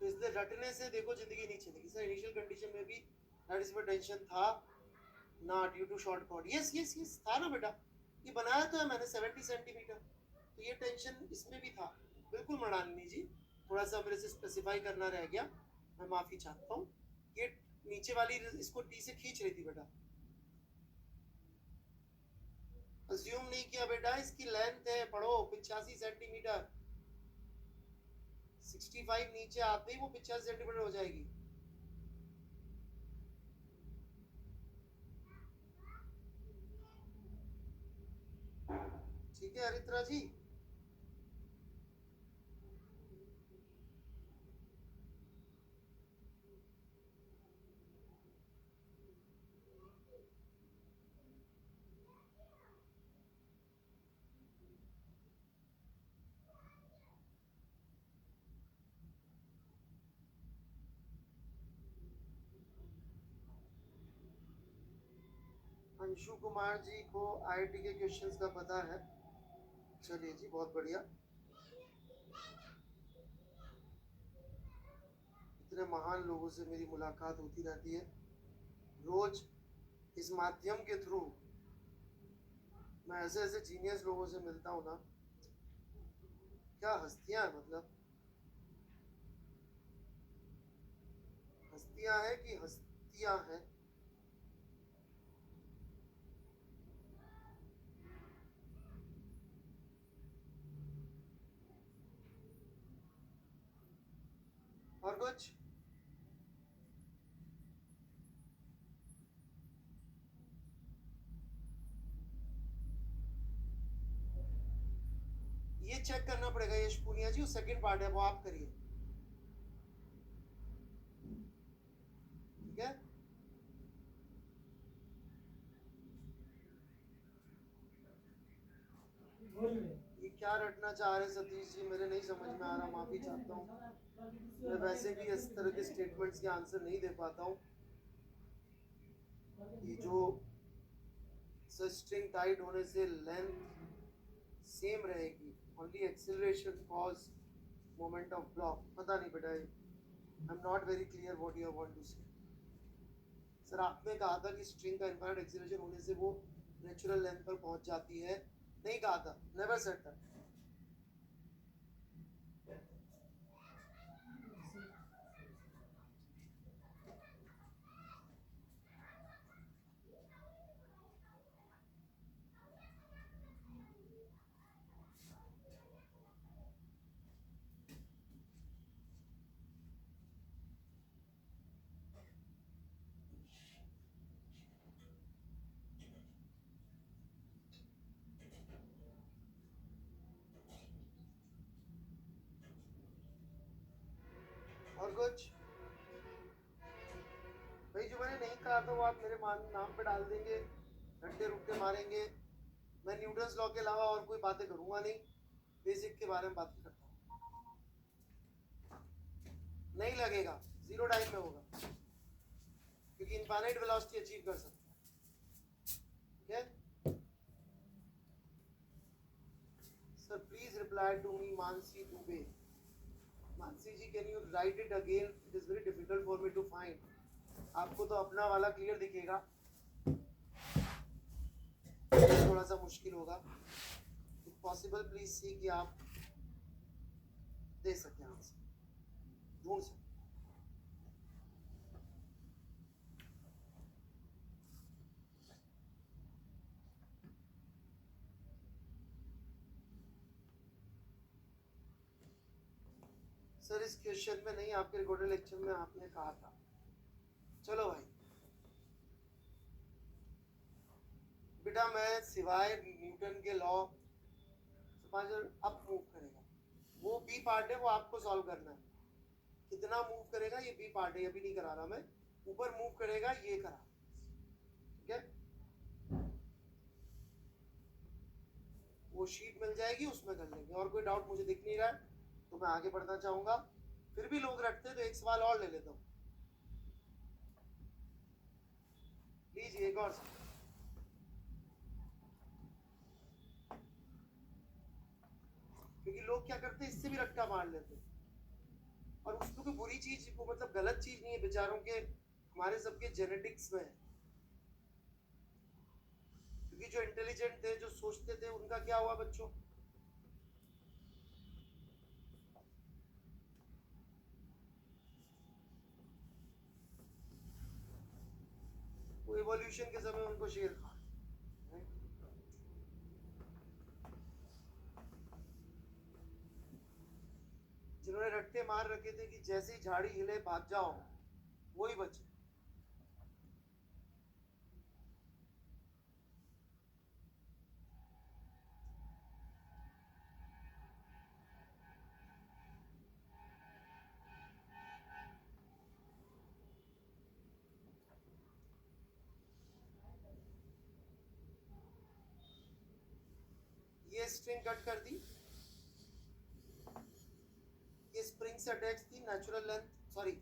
तो इसलिए रटने से देखो जिंदगी नहीं चलेगी सर। इनिशियल कंडीशन में भी दैट इज टेंशन था ना, due to short cord. Yes yes yes था ना बेटा, ये बनाया तो है मैंने 70 सेंटीमीटर, तो ये टेंशन इसमें भी था। बिल्कुल मृणालिनी जी, थोड़ा सा मेरे से स्पेसिफाई करना रह गया, मैं माफी चाहता हूँ। ये नीचे वाली इसको टी से खींच रही थी बेटा, अज्यूम नहीं किया बेटा। इसकी लेंथ है, पढ़ो 85 सेंटीमीटर, 65 नीचे आते ही वो 85 सेंटीमीटर हो जाएगी। ठीक है हरित्रा जी। अंशु कुमार जी को आईआईटी के क्वेश्चंस का पता है, चलिए जी बहुत बढ़िया। इतने महान लोगों से मेरी मुलाकात होती रहती है रोज इस माध्यम के थ्रू। मैं ऐसे ऐसे जीनियस लोगों से मिलता हूँ ना, क्या हस्तियां हैं, मतलब हस्तियां हैं कि हस्तियां हैं। और कुछ ये चेक करना पड़ेगा यश पूनिया जी, सेकंड पार्ट है वो आप करिए, ठीक है। ये क्या रटना चाह रहे सतीश जी, मेरे नहीं समझ में आ रहा, माफी चाहता हूँ। मैं वैसे भी इस तरह के स्टेटमेंट्स के आंसर नहीं दे पाता हूँ। ये जो स्ट्रिंग टाइट होने से लेंथ सेम रहेगी, only acceleration cause moment of block. पता नहीं बेटा, I am not very clear what you want to say. Sir आपने कहा था कि स्ट्रिंग का इनफाइनाइट एक्सेलरेशन होने से वो नेचुरल लेंथ पर पहुंच जाती है, नहीं कहा था, नेवर सेड दैट। और कुछ भाई, जो मैंने नहीं कहा था वो आप मेरे नाम पे डाल देंगे, रट्टे रुट्टे मारेंगे। मैं न्यूटन्स लॉ के अलावा और कोई बातें करूंगा नहीं, बेसिक के बारे में बात करता हूँ। नहीं लगेगा, 0 टाइम में होगा, क्योंकि इनफाइनाइट वेलोसिटी अचीव कर सकता है। Sir please reply to me Mansi Dubey. Mansi ji can you write it again, it is very difficult for me to find. आपको तो अपना वाला क्लियर दिखेगा। थोड़ा सा मुश्किल होगा, इफ पॉसिबल प्लीज सी कि आप दे सकें आंसर, ढूंढ सकें। सर इस क्वेश्चन में नहीं, आपके रिकॉर्डेड लेक्चर में आपने कहा था। चलो भाई बेटा, मैं सिवाय न्यूटन के लॉ अब मूव करेगा, वो बी पार्ट है, वो आपको सॉल्व करना है। कितना मूव करेगा ये बी पार्ट है, ये भी नहीं करा रहा मैं। ऊपर मूव करेगा ये करा, ठीक है। वो शीट मिल जाएगी, उसमें कर लेंगे। और कोई डाउट मुझे दिख नहीं रहा है तो मैं आगे बढ़ना चाहूंगा। फिर भी लोग रखते तो एक सवाल और ले लेता हूँ। लीजिए एक और सवाल। क्योंकि लोग क्या करते हैं, इससे भी रट्टा मार लेते हैं, और उसको कोई बुरी चीज, वो मतलब गलत चीज नहीं है, बेचारों के, हमारे सबके जेनेटिक्स में है। क्योंकि जो इंटेलिजेंट थे, जो सोचते थे, उनका क्या हुआ बच्चों? वो इवोल्यूशन के समय उनको शेर खा, जिन्होंने रट्टे मार रखे थे कि जैसे ही झाड़ी हिले भाग जाओ, वही बचे। ये स्ट्रिंग कट कर दी, ये स्प्रिंग से अटैच थी, नेचुरल लेंथ, सॉरी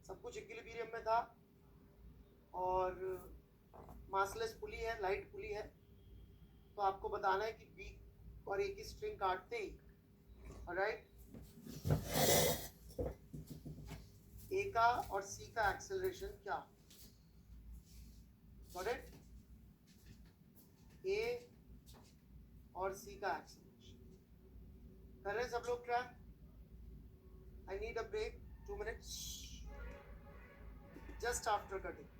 सब कुछ इक्विलिब्रियम में था, और मासलेस पुली है, लाइट पुली है। तो आपको बताना है कि बी और ए की स्ट्रिंग काटते ही, ऑलराइट, ए का और सी का एक्सेलरेशन क्या, गॉट इट? ए और सी का एक्सेलरेशन कर रहे हैं सब लोग track? I need a break 2 minutes just after cutting.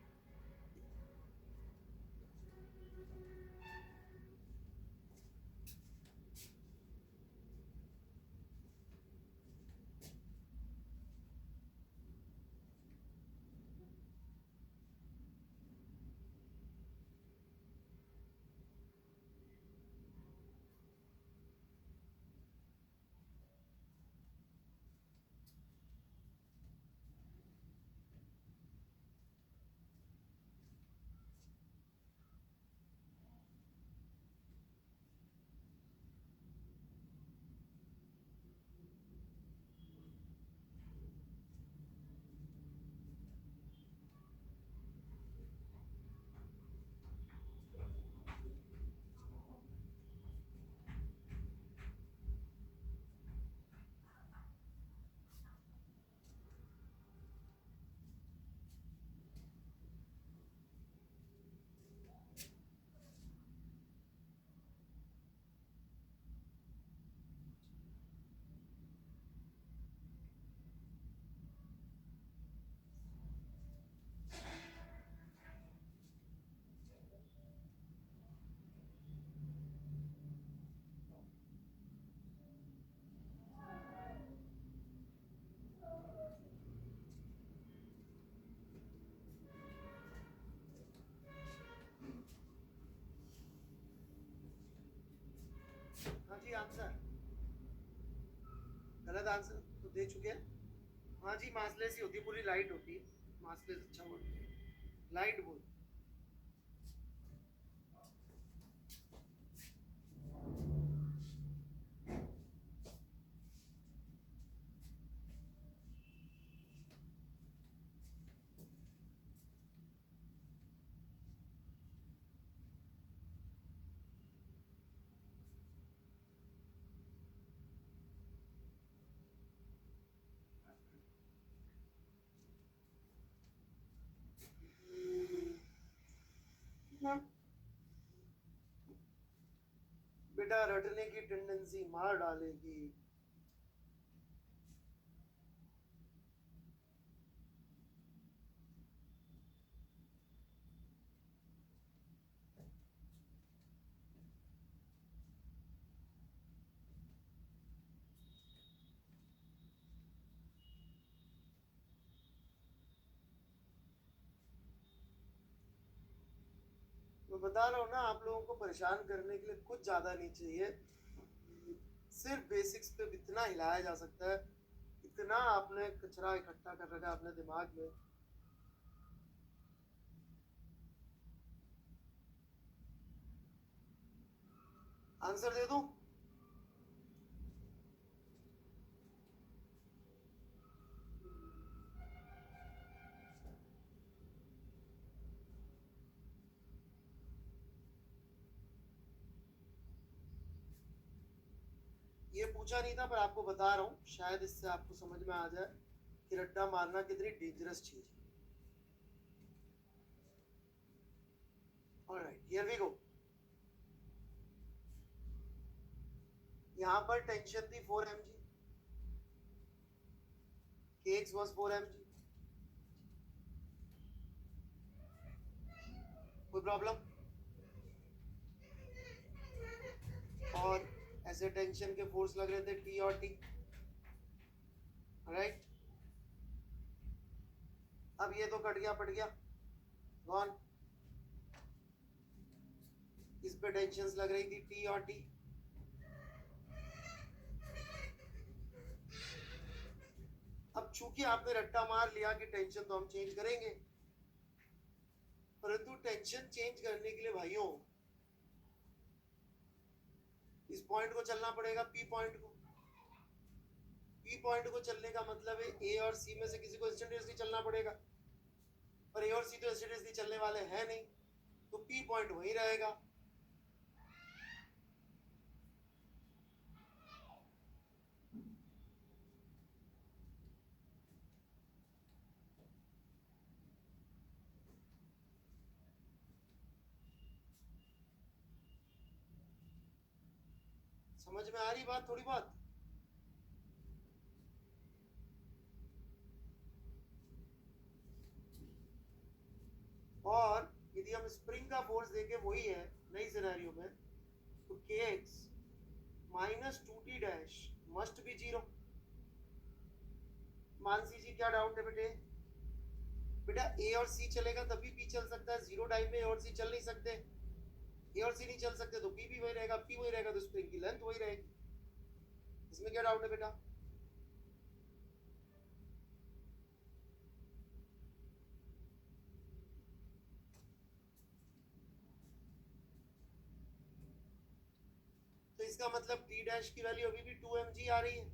हाँ जी, आंसर गलत आंसर तो दे चुके हैं। हाँ जी, मासलेस ही होती है, पूरी लाइट होती है, मासलेस अच्छा वर्ड, लाइट बोल। बेटा रटने की टेंडेंसी मार डालेगी। मैं बता रहा हूँ ना, आप लोगों को परेशान करने के लिए कुछ ज्यादा नहीं चाहिए, सिर्फ बेसिक्स पे इतना हिलाया जा सकता है, इतना आपने कचरा इकट्ठा कर रखा है अपने दिमाग में। आंसर दे दूं? ये पूछा नहीं था पर आपको बता रहा हूँ, शायद इससे आपको समझ में आ जाए कि रट्टा मारना कितनी डेंजरस चीज है। Alright, here we go. यहां पर टेंशन थी 4 mg, kx was 4 mg। कोई प्रॉब्लम? और ऐसे टेंशन के फोर्स लग रहे थे T और T, राइट। अब ये तो कट गया पट गया, गॉन। इस पे टेंशंस लग रही थी T और T। अब चूंकि आपने रट्टा मार लिया कि टेंशन तो हम चेंज करेंगे, परंतु टेंशन चेंज करने के लिए भाइयों इस पॉइंट को चलना पड़ेगा, P पॉइंट को। P पॉइंट को चलने का मतलब है A और C में से किसी को इंस्टेंटेनियसली चलना पड़ेगा, पर A और C तो इंस्टेंटेनियसली चलने वाले हैं नहीं, तो P पॉइंट वही रहेगा। समझ में आ रही बात थोड़ी बहुत? और यदि हम स्प्रिंग का फोर्स देखें वही है नई सिनेरियो में, तो kx minus 2t dash must be 0। Mansi ji क्या डाउट है बेटे? बेटा A और C चलेगा तभी P चल सकता है, जीरो टाइम में A और C चल नहीं सकते। A और C नहीं चल सकते तो P भी वही रहेगा, P वही रहेगा तो स्प्रिंग की लेंथ वही रहेगी। इसमें क्या डाउट है बेटा? तो इसका मतलब T डैश की वैल्यू अभी भी 2 mg आ रही है।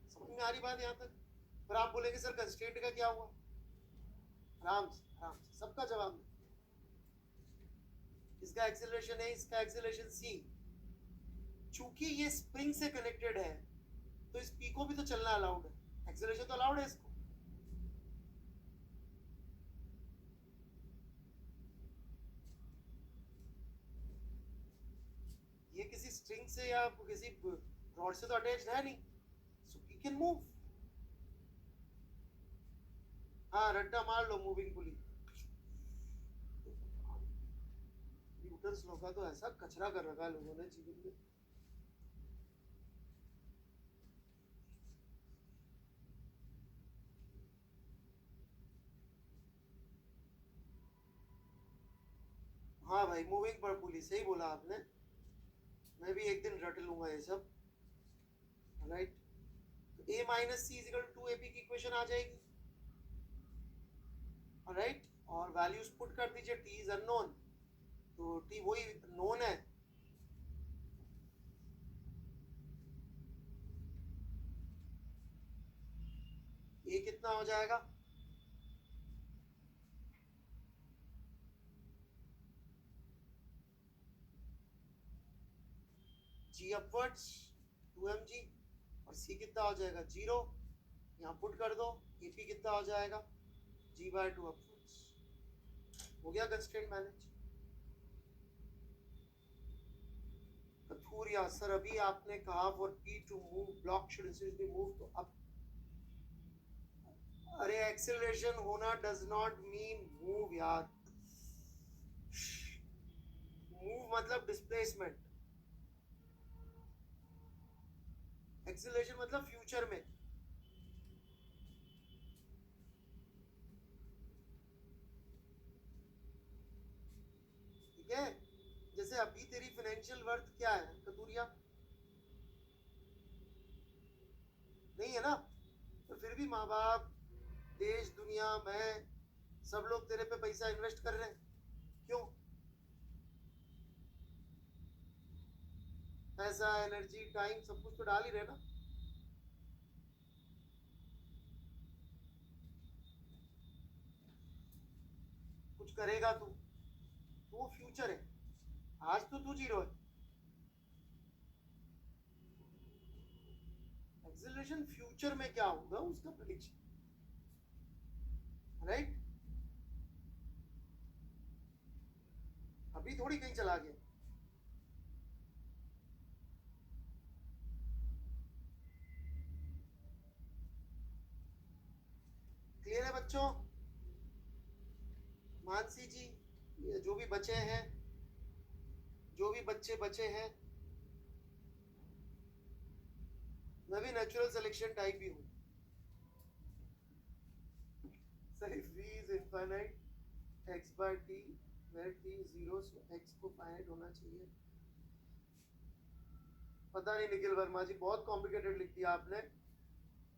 समझ में आ रही बात यहाँ तक? पर आप बोलेंगे सर कंस्ट्रेंट का क्या हुआ? आराम से सबका जवाब दे। इसका एक्सेलरेशन है, इसका एक्सेलरेशन c। चूंकि ये स्प्रिंग से कनेक्टेड है तो इस p को भी तो चलना अलाउड है, एक्सेलरेशन तो अलाउड है इसको। ये किसी स्ट्रिंग से या किसी रॉड से तो अटैच्ड है नहीं, सो वी कैन मूव। हाँ रट्टा मार लो मूविंग पुली। न्यूटन लॉ का तो ऐसा कचरा कर रखा है लोगों ने जीवन में। हाँ भाई मूविंग पर पुली, सही बोला आपने। मैं भी एक दिन रट लूंगा ये सब, राइट। तो a minus C is equal to AP की इक्वेशन आ जाएगी, राइट। और वैल्यूज पुट कर दीजिए, t इज अननोन, तो t वही नोन है। ये कितना हो जाएगा? g अपवर्ड्स 2 mg और c कितना हो जाएगा 0। यहाँ पुट कर दो, AP कितना हो जाएगा g/2 अपवर्ड्स। हो गया कंस्ट्रेंट मैनेज। कथूरिया सर अभी आपने कहा for P to move block should instantly move, तो अब अरे एक्सेलरेशन होना डज नॉट मीन मूव यार, मूव मतलब डिस्प्लेसमेंट, एक्सेलरेशन मतलब फ्यूचर में। ठीक है, जैसे अभी तेरी फाइनेंशियल वर्थ क्या है कतूरिया, नहीं है ना, तो फिर भी माँ बाप, देश दुनिया में सब लोग तेरे पे पैसा इन्वेस्ट कर रहे हैं, क्यों? पैसा, एनर्जी, टाइम सब कुछ तो डाल ही रहे ना। कुछ करेगा तू तो वो फ्यूचर है, आज तो तू जीरो है। एक्सेलरेशन फ्यूचर में क्या होगा उसका प्रेडिक्शन, राइट? अभी थोड़ी कहीं चला गया। क्लियर है बच्चों? मानसी जी, ये जो भी बचे हैं, जो भी बच्चे बचे हैं, मैं भी नेचुरल सिलेक्शन टाइप ही हूँ। सही, v is infinite, x by t, where t is 0, so x को फाइनाइट होना चाहिए। पता नहीं निखिल वर्मा जी, बहुत कॉम्प्लिकेटेड लिख दिया आपने,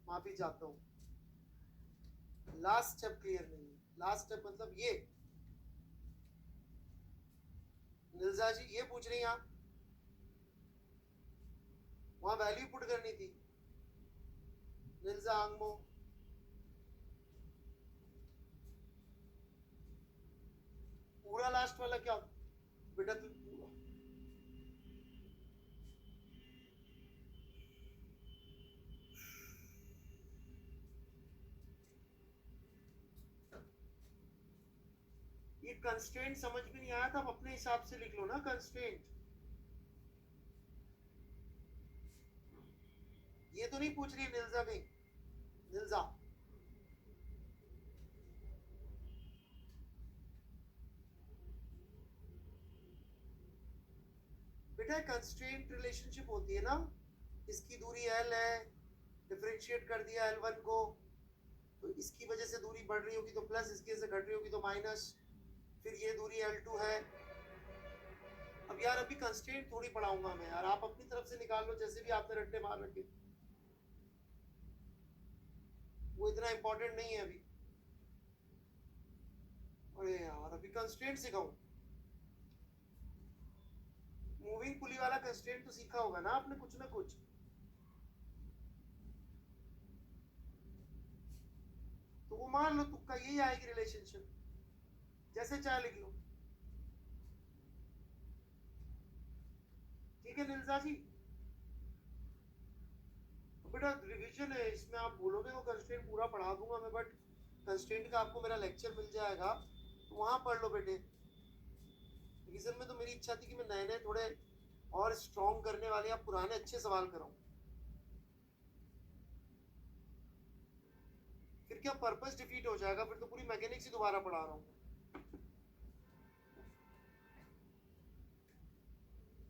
माफी चाहता हूँ। लास्ट स्टेप क्लियर नहीं है, लास्ट स्टेप मतलब ये। निल्जा जी ये पूछ रही हैं आप, वहां वैल्यू पुट करनी थी। निल्जा आंगमो, पूरा लास्ट वाला क्या बेटा, तू ये कंस्ट्रेंट समझ में नहीं आया था, अपने हिसाब से लिख लो ना कंस्ट्रेंट। ये तो नहीं पूछ रही निल्जा भी, निल्जा बेटा कंस्ट्रेंट रिलेशनशिप होती है ना, इसकी दूरी L है, डिफरेंशिएट कर दिया L1 को, तो इसकी वजह से दूरी बढ़ रही होगी तो प्लस, इसकी वजह से घट रही होगी तो माइनस, फिर ये दूरी L2 है। अब यार अभी कंस्ट्रेंट थोड़ी पढ़ाऊंगा मैं यार, आप अपनी तरफ से निकाल लो जैसे भी आपने रट्टे मार रखे, वो इतना इंपॉर्टेंट नहीं है अभी। अरे यार अभी कंस्ट्रेंट सिखाऊं, मूविंग पुली वाला कंस्ट्रेंट तो सीखा होगा ना आपने कुछ ना कुछ। तो वो मान लो तुक्का यही आएगी रिलेशनशिप, जैसे चाहे लिख लो। ठीक है निल्जा जी, तो बेटा रिवीजन है, इसमें आप बोलोगे तो कंस्ट्रेंट पूरा पढ़ा दूंगा मैं, बट कंस्ट्रेंट का आपको मेरा लेक्चर मिल जाएगा तो वहां पढ़ लो बेटे। रिवीजन में तो मेरी इच्छा थी कि मैं नए नए थोड़े और स्ट्रॉन्ग करने वाले या पुराने अच्छे सवाल कराऊं, फिर क्या पर्पस डिफीट हो जाएगा, फिर तो पूरी मैकेनिक्स ही दोबारा पढ़ा रहा हूँ,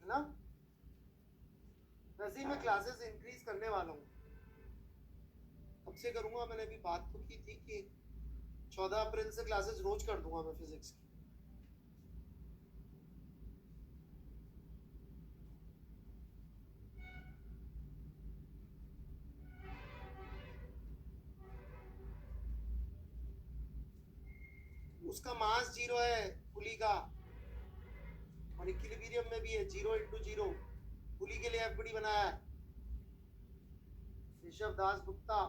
है ना? वैसे ही मैं क्लासेस इंक्रीज करने वाला हूँ, अब से करूंगा। मैंने अभी बात तो की थी कि 14 अप्रैल से क्लासेस रोज कर दूंगा मैं फिजिक्स की। उसका मास 0 है पुली का, और इक्विलिब्रियम में भी है 0 × 0, पुली के लिए एफबीडी बनाया है ऋषभ दास गुप्ता।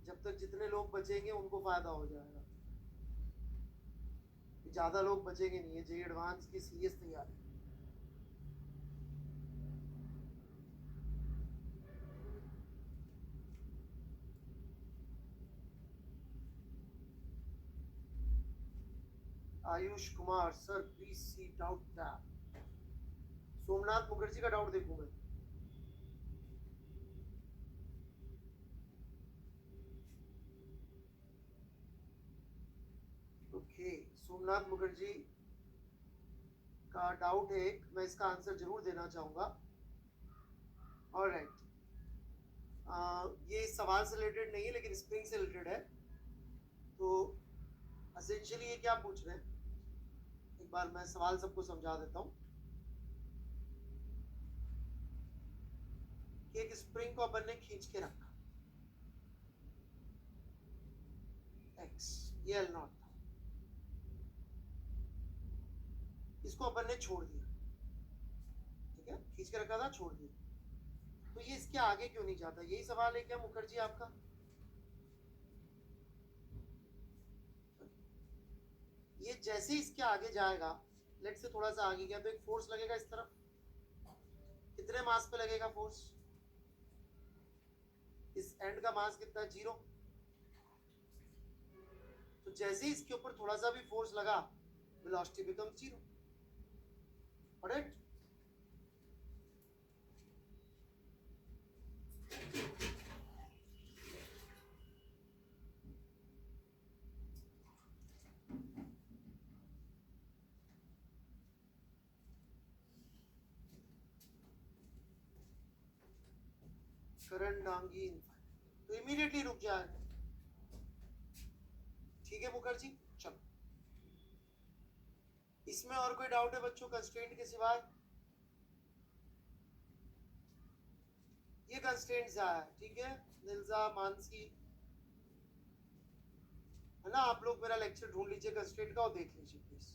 जब तक जितने लोग बचेंगे उनको फायदा हो जाएगा, ज्यादा लोग बचेंगे नहीं, ये जेई एडवांस की सीरियस तैयारी। Ayush Kumar sir please see doubt tab. Somnath Mukherjee का डाउट देखूं मैं। ओके, सोमनाथ मुखर्जी का डाउट है, मैं इसका आंसर जरूर देना चाहूंगा। ऑलराइट, ये सवाल से रिलेटेड नहीं है लेकिन स्प्रिंग से रिलेटेड है। तो एसेंशियली ये क्या पूछ रहे हैं, एक बार मैं सवाल सबको समझा देता हूँ कि एक स्प्रिंग को अपन ने खींच के रखा, एक्स ये एल नॉट था, इसको अपन ने छोड़ दिया, ठीक है, खींच के रखा था, छोड़ दिया, तो ये इसके आगे क्यों नहीं जाता? यही सवाल है क्या मुखर्जी आपका? ये जैसे इसके आगे जाएगा, लेट से थोड़ा सा आगे गया तो एक फोर्स लगेगा इस तरफ, कितने मास पे लगेगा फोर्स? इस एंड का मास कितना है? 0। तो जैसे ही इसके ऊपर थोड़ा सा भी फोर्स लगा, velocity become 0। Correct? Current Dangi तो इमीडिएटली रुक जाएगा। ठीक है मुखर्जी, चलो इसमें और कोई डाउट है बच्चों कंस्ट्रेंट के सिवाय? ये कंस्ट्रेंट है, ठीक है निल्जा, मानसी, है ना? आप लोग मेरा लेक्चर ढूंढ लीजिए कंस्ट्रेंट का और देख लीजिए प्लीज।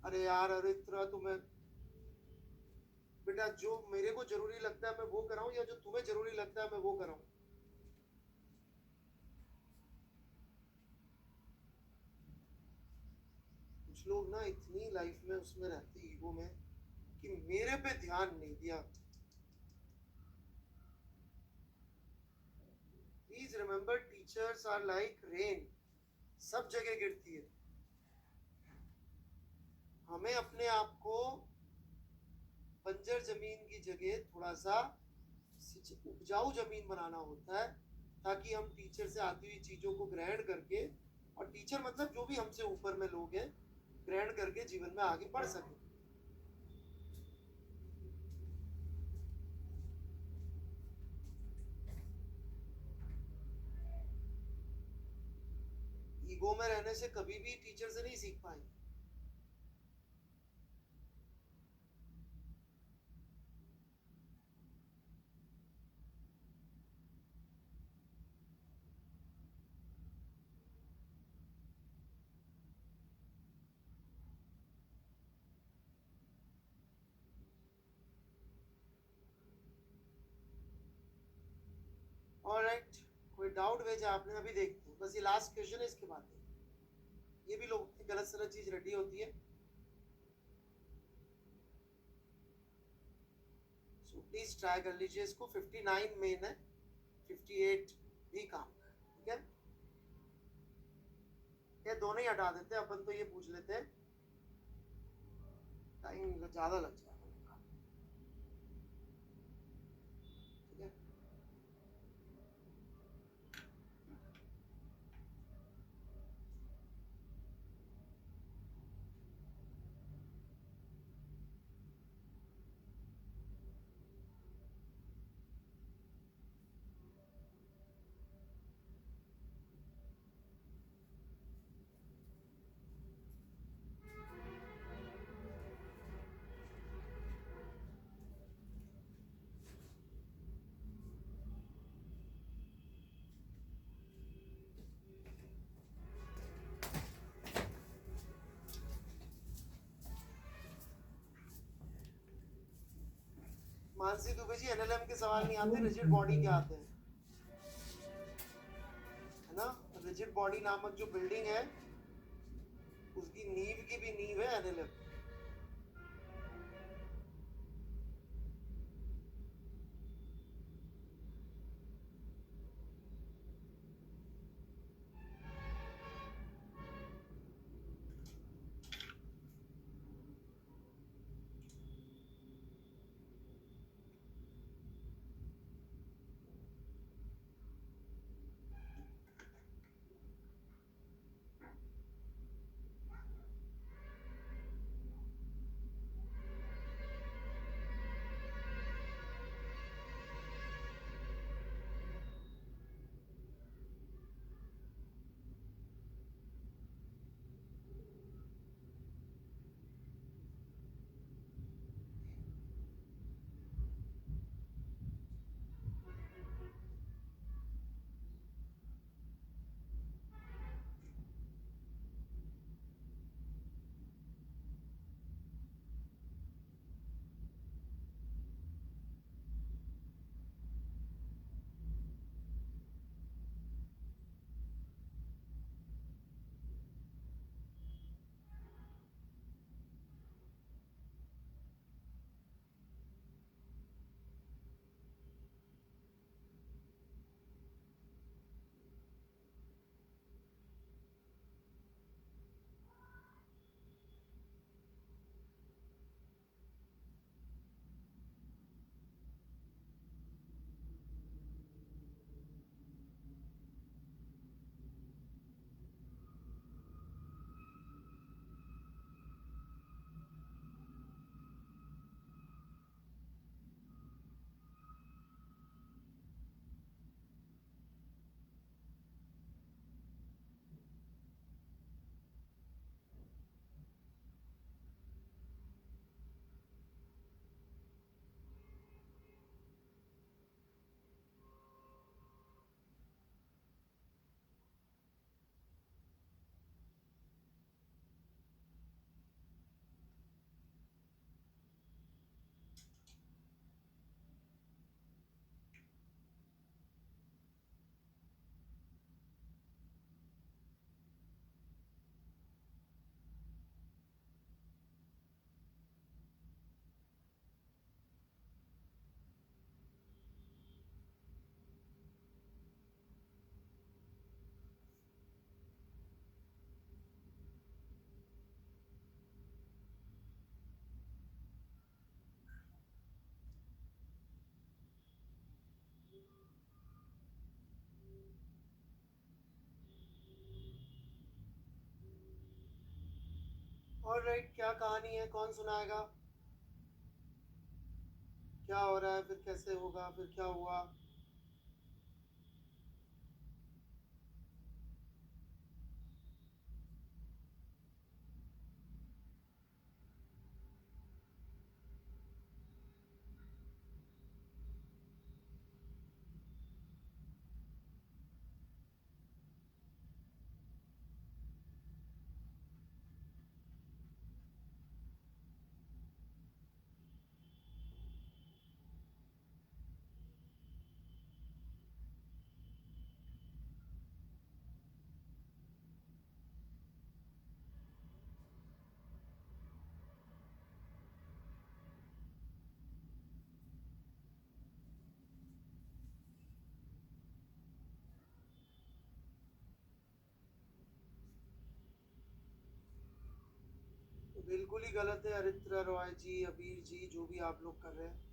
अरे यार अरे इतना तुम्हें बेटा, जो मेरे को जरूरी लगता है मैं वो कराऊं या जो तुम्हें जरूरी लगता है मैं वो कराऊं? कुछ लोग ना इतनी लाइफ में उसमें रहते ईगो में कि मेरे पे ध्यान नहीं दिया। Please remember teachers are like rain, सब जगह गिरती है। हमें अपने आप को बंजर जमीन की जगह थोड़ा सा उपजाऊ जमीन बनाना होता है, ताकि हम टीचर से आती हुई चीजों को ग्रहण करके, और टीचर मतलब जो भी हमसे ऊपर में लोग हैं, ग्रहण करके जीवन में आगे बढ़ सके। ईगो में रहने से कभी भी टीचर से नहीं सीख पाएंगे। ऑलराइट, कोई डाउट भेजा आपने? अभी देखते हैं, बस ये लास्ट क्वेश्चन है, इसके बाद ये भी लोग की गलत सलत चीज रेडी होती है। सो प्लीज ट्राई कर लीजिए इसको। 59 मेन है, 58 भी काम है, ठीक है? ये दोनों ही हटा देते हैं अपन, तो ये पूछ लेते हैं, टाइम ज्यादा लग जाएगा। ठीक है, मानसी दुबे जी, एनएलएम के सवाल नहीं आते, रिजिड बॉडी के आते हैं, है ना? रिजिड बॉडी नामक जो बिल्डिंग है, उसकी नींव की भी नींव है एनएलएम। ऑलराइट, क्या कहानी है, कौन सुनाएगा? क्या हो रहा है, फिर कैसे होगा, फिर क्या हुआ? बिल्कुल ही गलत है अरित्रा रॉय जी, अबीर जी, जो भी आप लोग कर रहे हैं।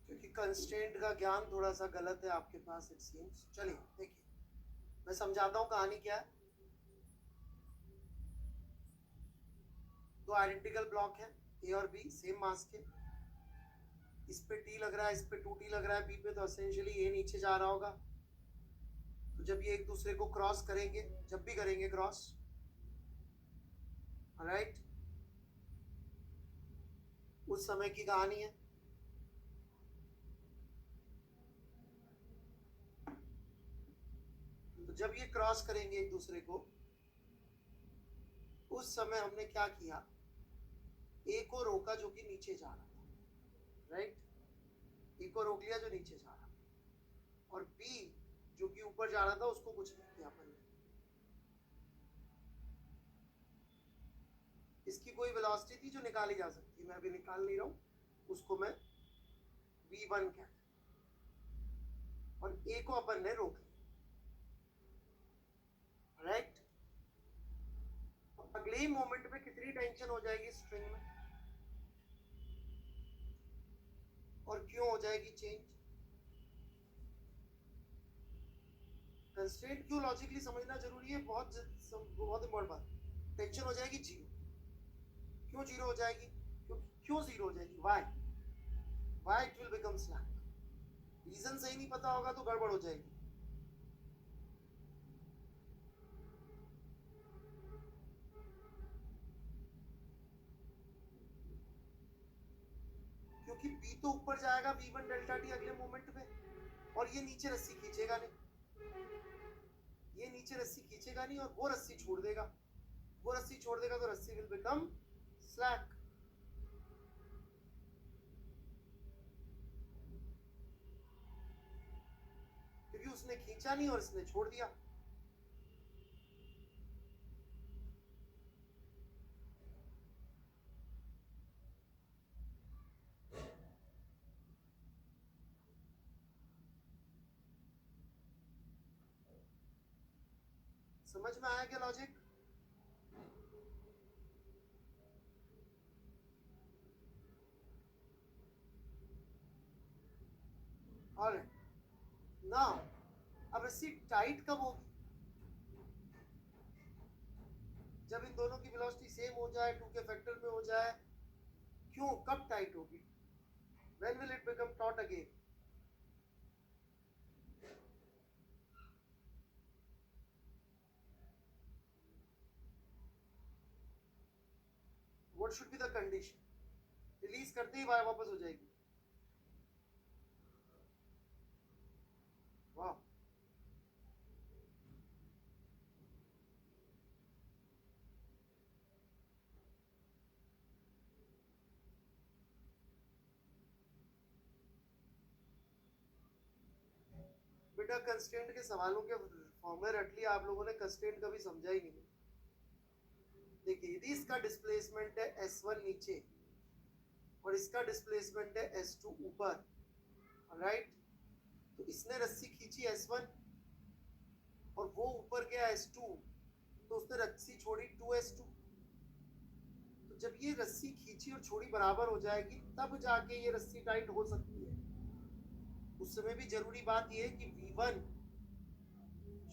क्योंकि कंस्ट्रेंट का ज्ञान थोड़ा सा गलत है आपके पास, इट सीम्स। चलिए देखिए, मैं समझाता हूँ कहानी क्या है। दो आइडेंटिकल ब्लॉक है, ए और बी, सेम मास के। इस पे टी लग रहा है, इस पे 2t लग रहा है बी पे, तो एसेंशियली ए नीचे जा रहा होगा। तो जब ये एक दूसरे को क्रॉस करेंगे, जब भी करेंगे क्रॉस, राइट, उस समय की कहानी है। तो जब ये क्रॉस करेंगे एक दूसरे को, उस समय हमने क्या किया, ए को रोका जो कि नीचे जा रहा था, राइट, ए को रोक लिया जो नीचे जा रहा था, और बी जो कि ऊपर जा रहा था उसको कुछ नहीं किया अपन ने। इसकी कोई वेलोसिटी थी जो निकाली जा सकती, मैं अभी निकाल नहीं रहा हूं, उसको मैं v1 कहता हूं, और ए को अपन ने रोक लिया, राइट। अगले ही मोमेंट पे कितनी टेंशन हो जाएगी स्ट्रिंग में, और क्यों हो जाएगी चेंज? कंस्ट्रेंट क्यों लॉजिकली समझना जरूरी है, बहुत बहुत इंपॉर्टेंट बात। टेंशन हो जाएगी जीरो। क्यों जीरो हो जाएगी? क्यों जीरो हो जाएगी? Why it will become slack? Reason सही नहीं पता होगा तो गड़बड़ हो जाएगी। क्योंकि बी तो ऊपर जाएगा v1 डेल्टा टी अगले मोमेंट पे, और ये नीचे रस्सी खींचेगा नहीं, ये नीचे रस्सी खींचेगा नहीं, और वो रस्सी छोड़ देगा, वो रस्सी छोड़ देगा तो रस्सी विल बिकम स्लैक। क्योंकि उसने खींचा नहीं और इसने छोड़ दिया। समझ में आया क्या लॉजिक? ऑलराइट, नाउ अब रस्सी टाइट कब होगी? जब इन दोनों की वेलोसिटी सेम हो जाए, 2 के फैक्टर में हो जाए। क्यों, कब टाइट होगी? When will it become taut again? What should be the condition? Release करते ही वापस हो जाएगी। वाह, बेटा कंस्ट्रेंट के सवालों के फॉर्मूले रट लिया आप लोगों ने, कंस्ट्रेंट कभी समझा ही नहीं। देखिए यदि इसका डिस्प्लेसमेंट है S1 नीचे और इसका डिस्प्लेसमेंट है S2 ऊपर, राइट, तो इसने रस्सी खींची S1 और वो ऊपर गया S2, तो उसने रस्सी छोड़ी 2S2। तो जब ये रस्सी खींची और छोड़ी बराबर हो जाएगी तब जाके ये रस्सी टाइट हो सकती है। उस समय भी जरूरी बात ये है कि V1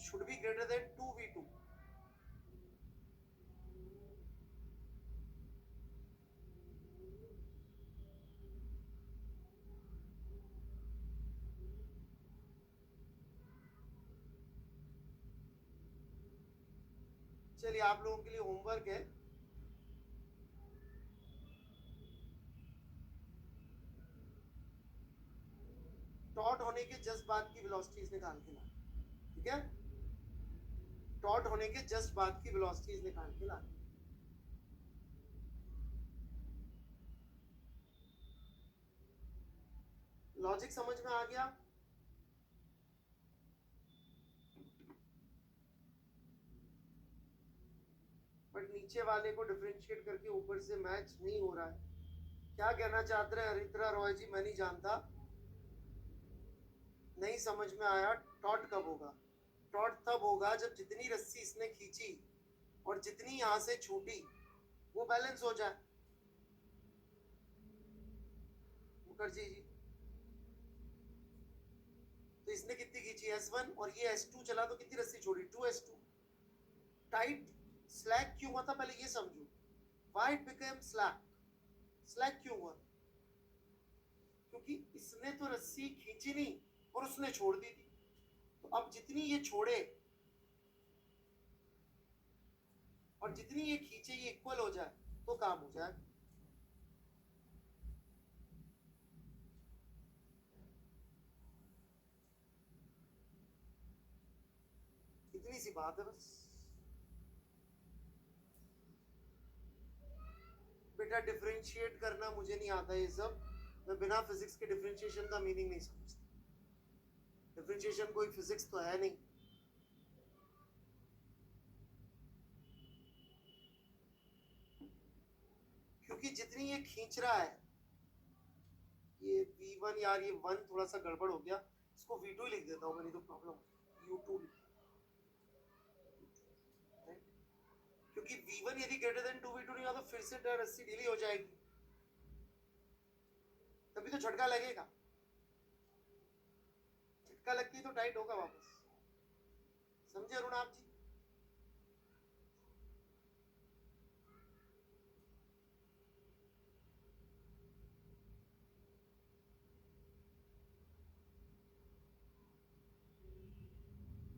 should be greater than 2V2। चलिए आप लोगों के लिए होमवर्क है, टॉट होने के जस्ट बाद की वेलोसिटीज निकाल के ला, ठीक है, टॉट होने के जस्ट बाद की वेलोसिटीज निकाल के ला। लॉजिक समझ में आ गया? बट नीचे वाले को डिफरेंशिएट करके ऊपर से मैच नहीं हो रहा है। क्या कहना चाहते हैं हरित्रा रॉय जी? मैं नहीं जानता, नहीं समझ में आया। टॉट कब होगा? टॉट तब होगा जब जितनी रस्सी इसने खींची और जितनी यहां से छूटी वो बैलेंस हो जाए। मुखर्जी जी, तो इसने कितनी खींची S1 और ये S2 चला तो कितनी रस्सी छोड़ी? 2S2। टाइट स्लैक क्यों हुआ था पहले ये समझो। Why it became slack? Slack क्यों हुआ? क्योंकि इसने तो रस्सी खींची नहीं और उसने छोड़ दी थी। तो अब जितनी ये छोड़े और जितनी ये खींचे ये इक्वल हो जाए तो काम हो जाए। इतनी सी बात है बस। बेटा डिफरेंशिएट करना मुझे नहीं आता ये सब, मैं बिना फिजिक्स के डिफरेंशिएशन का मीनिंग नहीं समझता। डिफरेंशिएशन कोई फिजिक्स तो है नहीं। क्योंकि जितनी ये खींच रहा है, ये V1, यार ये 1 थोड़ा सा गड़बड़ हो गया, इसको V2 लिख देता हूँ मैं, नहीं तो प्रॉब्लम U2। क्योंकि V1 यदि ग्रेटर देन 2V2 नहीं हुआ तो फिर से रस्सी ढीली हो जाएगी, तभी तो झटका लगेगा। झटका लगती तो टाइट होगा वापस। समझे अरुण आप जी?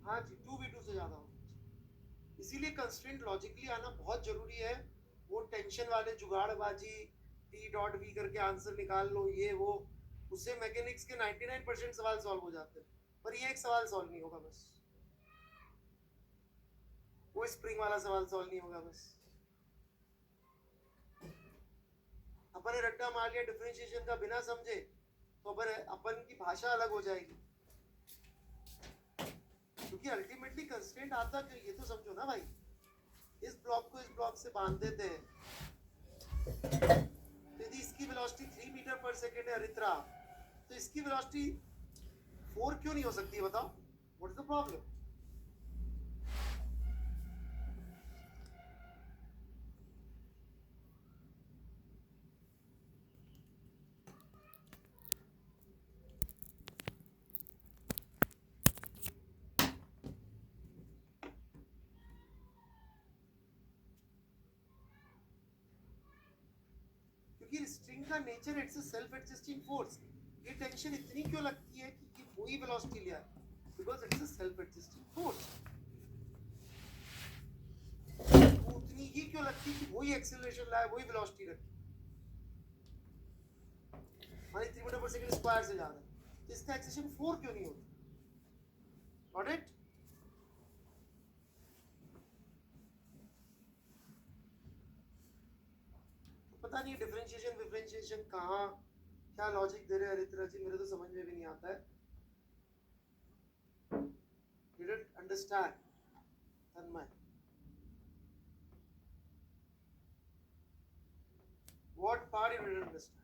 हाँ जी, 2V2 से ज्यादा होगा। इसीलिए कंस्ट्रेंट लॉजिकली आना बहुत जरूरी है। वो टेंशन वाले जुगाड़बाजी T डॉट V करके आंसर निकाल लो ये वो, उससे मैकेनिक्स के 99% सवाल सॉल्व हो जाते हैं, पर ये एक सवाल सॉल्व नहीं होगा बस। वो स्प्रिंग वाला सवाल सॉल्व नहीं होगा बस। अपन ने रट्टा मार लिया डिफरेंशिएशन का बिना समझे तो अपन की भाषा अलग हो जाएगी। क्योंकि अल्टीमेटली कंस्ट्रेंट आता क्यों, ये तो समझो ना भाई। इस ब्लॉक को इस ब्लॉक से बांध देते हैं, तो यदि इसकी वेलोसिटी 3 मीटर पर सेकेंड है अरित्रा, तो इसकी वेलोसिटी 4 क्यों नहीं हो सकती है बताओ? What is the problem? क्योंकि स्ट्रिंग का nature it's a self adjusting force. ये टेंशन इतनी क्यों लगती है कि ये वही वेलोसिटी लिया है? Because it's a self adjusting force. उतनी ही क्यों लगती है कि वही एक्सेलरेशन लाए, वही वेलोसिटी रखी। माने 3 मीटर पर सेकंड स्क्वायर से जा रहा है तो इसका एक्सेलरेशन 4 क्यों नहीं होता? Got it? पता नहीं डिफरेंशिएशन कहाँ क्या लॉजिक दे रहे हैं अरित्रा जी, मेरे तो समझ में भी नहीं आता है। didn't understand, Tanmay? What part you didn't understand?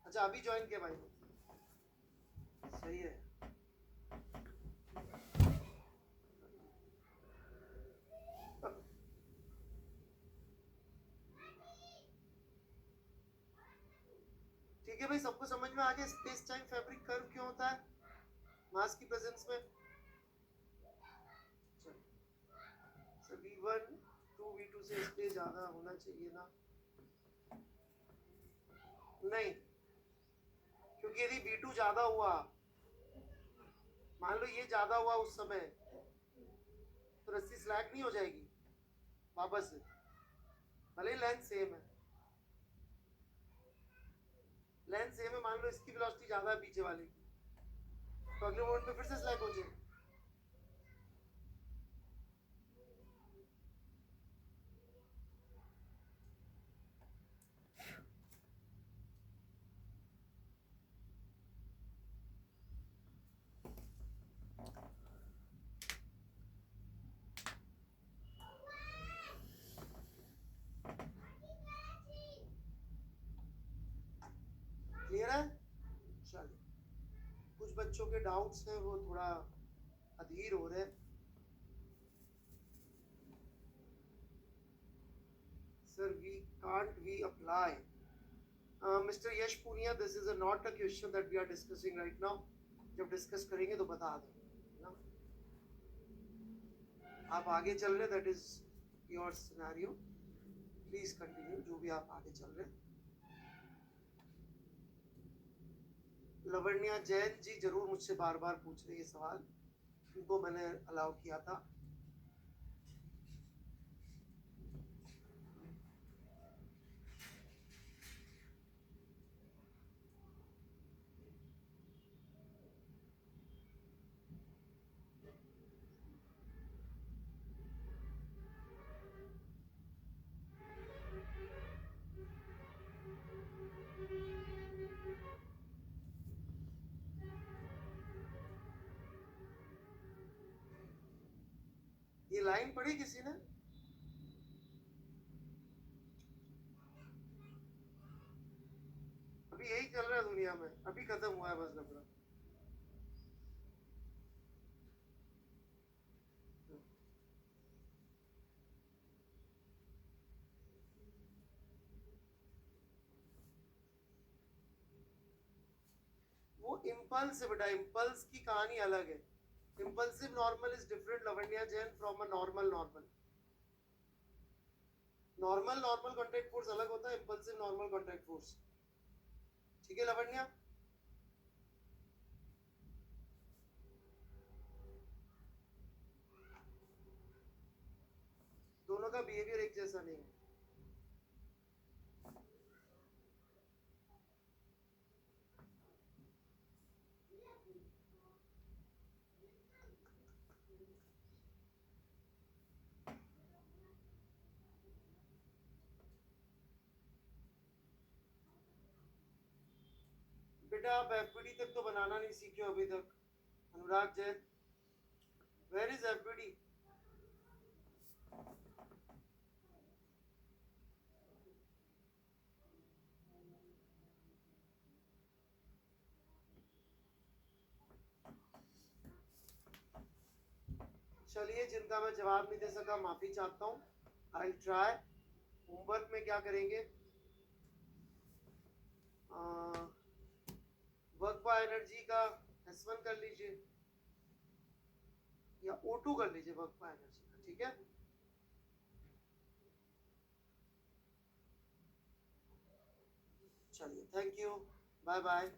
अच्छा अभी ज्वाइन किया भाई, सही है। ठीक है भाई, सबको समझ में आ गया स्पेस टाइम फैब्रिक कर्व क्यों होता है मास की प्रेजेंस में? सर V1 2 V2 से स्पेस ज्यादा होना चाहिए ना? नहीं, क्योंकि यदि V2 ज्यादा हुआ, मान लो ये ज्यादा हुआ उस समय, तो रस्सी स्लैग नहीं हो जाएगी वापस से, भले ही लेंथ सेम है। लेंथ सेम है, मान लो इसकी वेलोसिटी ज्यादा है पीछे वाले की, तो अगले मोमेंट पे फिर से स्लैग हो जाएगी। क्लियर है? चलिए, कुछ बच्चों के डाउट्स हैं, वो थोड़ा अधीर हो रहे हैं। Sir, we apply. Mr. Yash Punia, this is not a question that we are discussing right now. जब डिस्कस करेंगे तो बता दें ना। आप आगे चल रहे, that is your scenario. Please continue, जो भी आप आगे चल रहे। लवण्या जैन जी जरूर मुझसे बार बार पूछ रही है सवाल, उनको मैंने अलाउ किया था। ये लाइन पढ़ी किसी ने? अभी यही चल रहा है दुनिया में, अभी खत्म हुआ है बस लफड़ा। वो इम्पल्स है बेटा, इम्पल्स की कहानी अलग है। Impulsive normal is different Lavanya Jain from a normal normal. Normal normal contact force अलग होता है, इम्पल्सिव नॉर्मल कॉन्टैक्ट फोर्स। ठीक है लवण्या? दोनों का बिहेवियर एक जैसा नहीं है। बेटा आप एफबीडी तक तो बनाना नहीं सीखे अभी तक। Anurag Jain, where is FBD? चलिए, जिनका मैं जवाब नहीं दे सका माफी चाहता हूँ। I try. होमवर्क में क्या करेंगे? वर्क बाय एनर्जी का S1 कर लीजिए या O2 कर लीजिए वर्क बाय एनर्जी का, ठीक है? चलिए, थैंक यू, बाय बाय।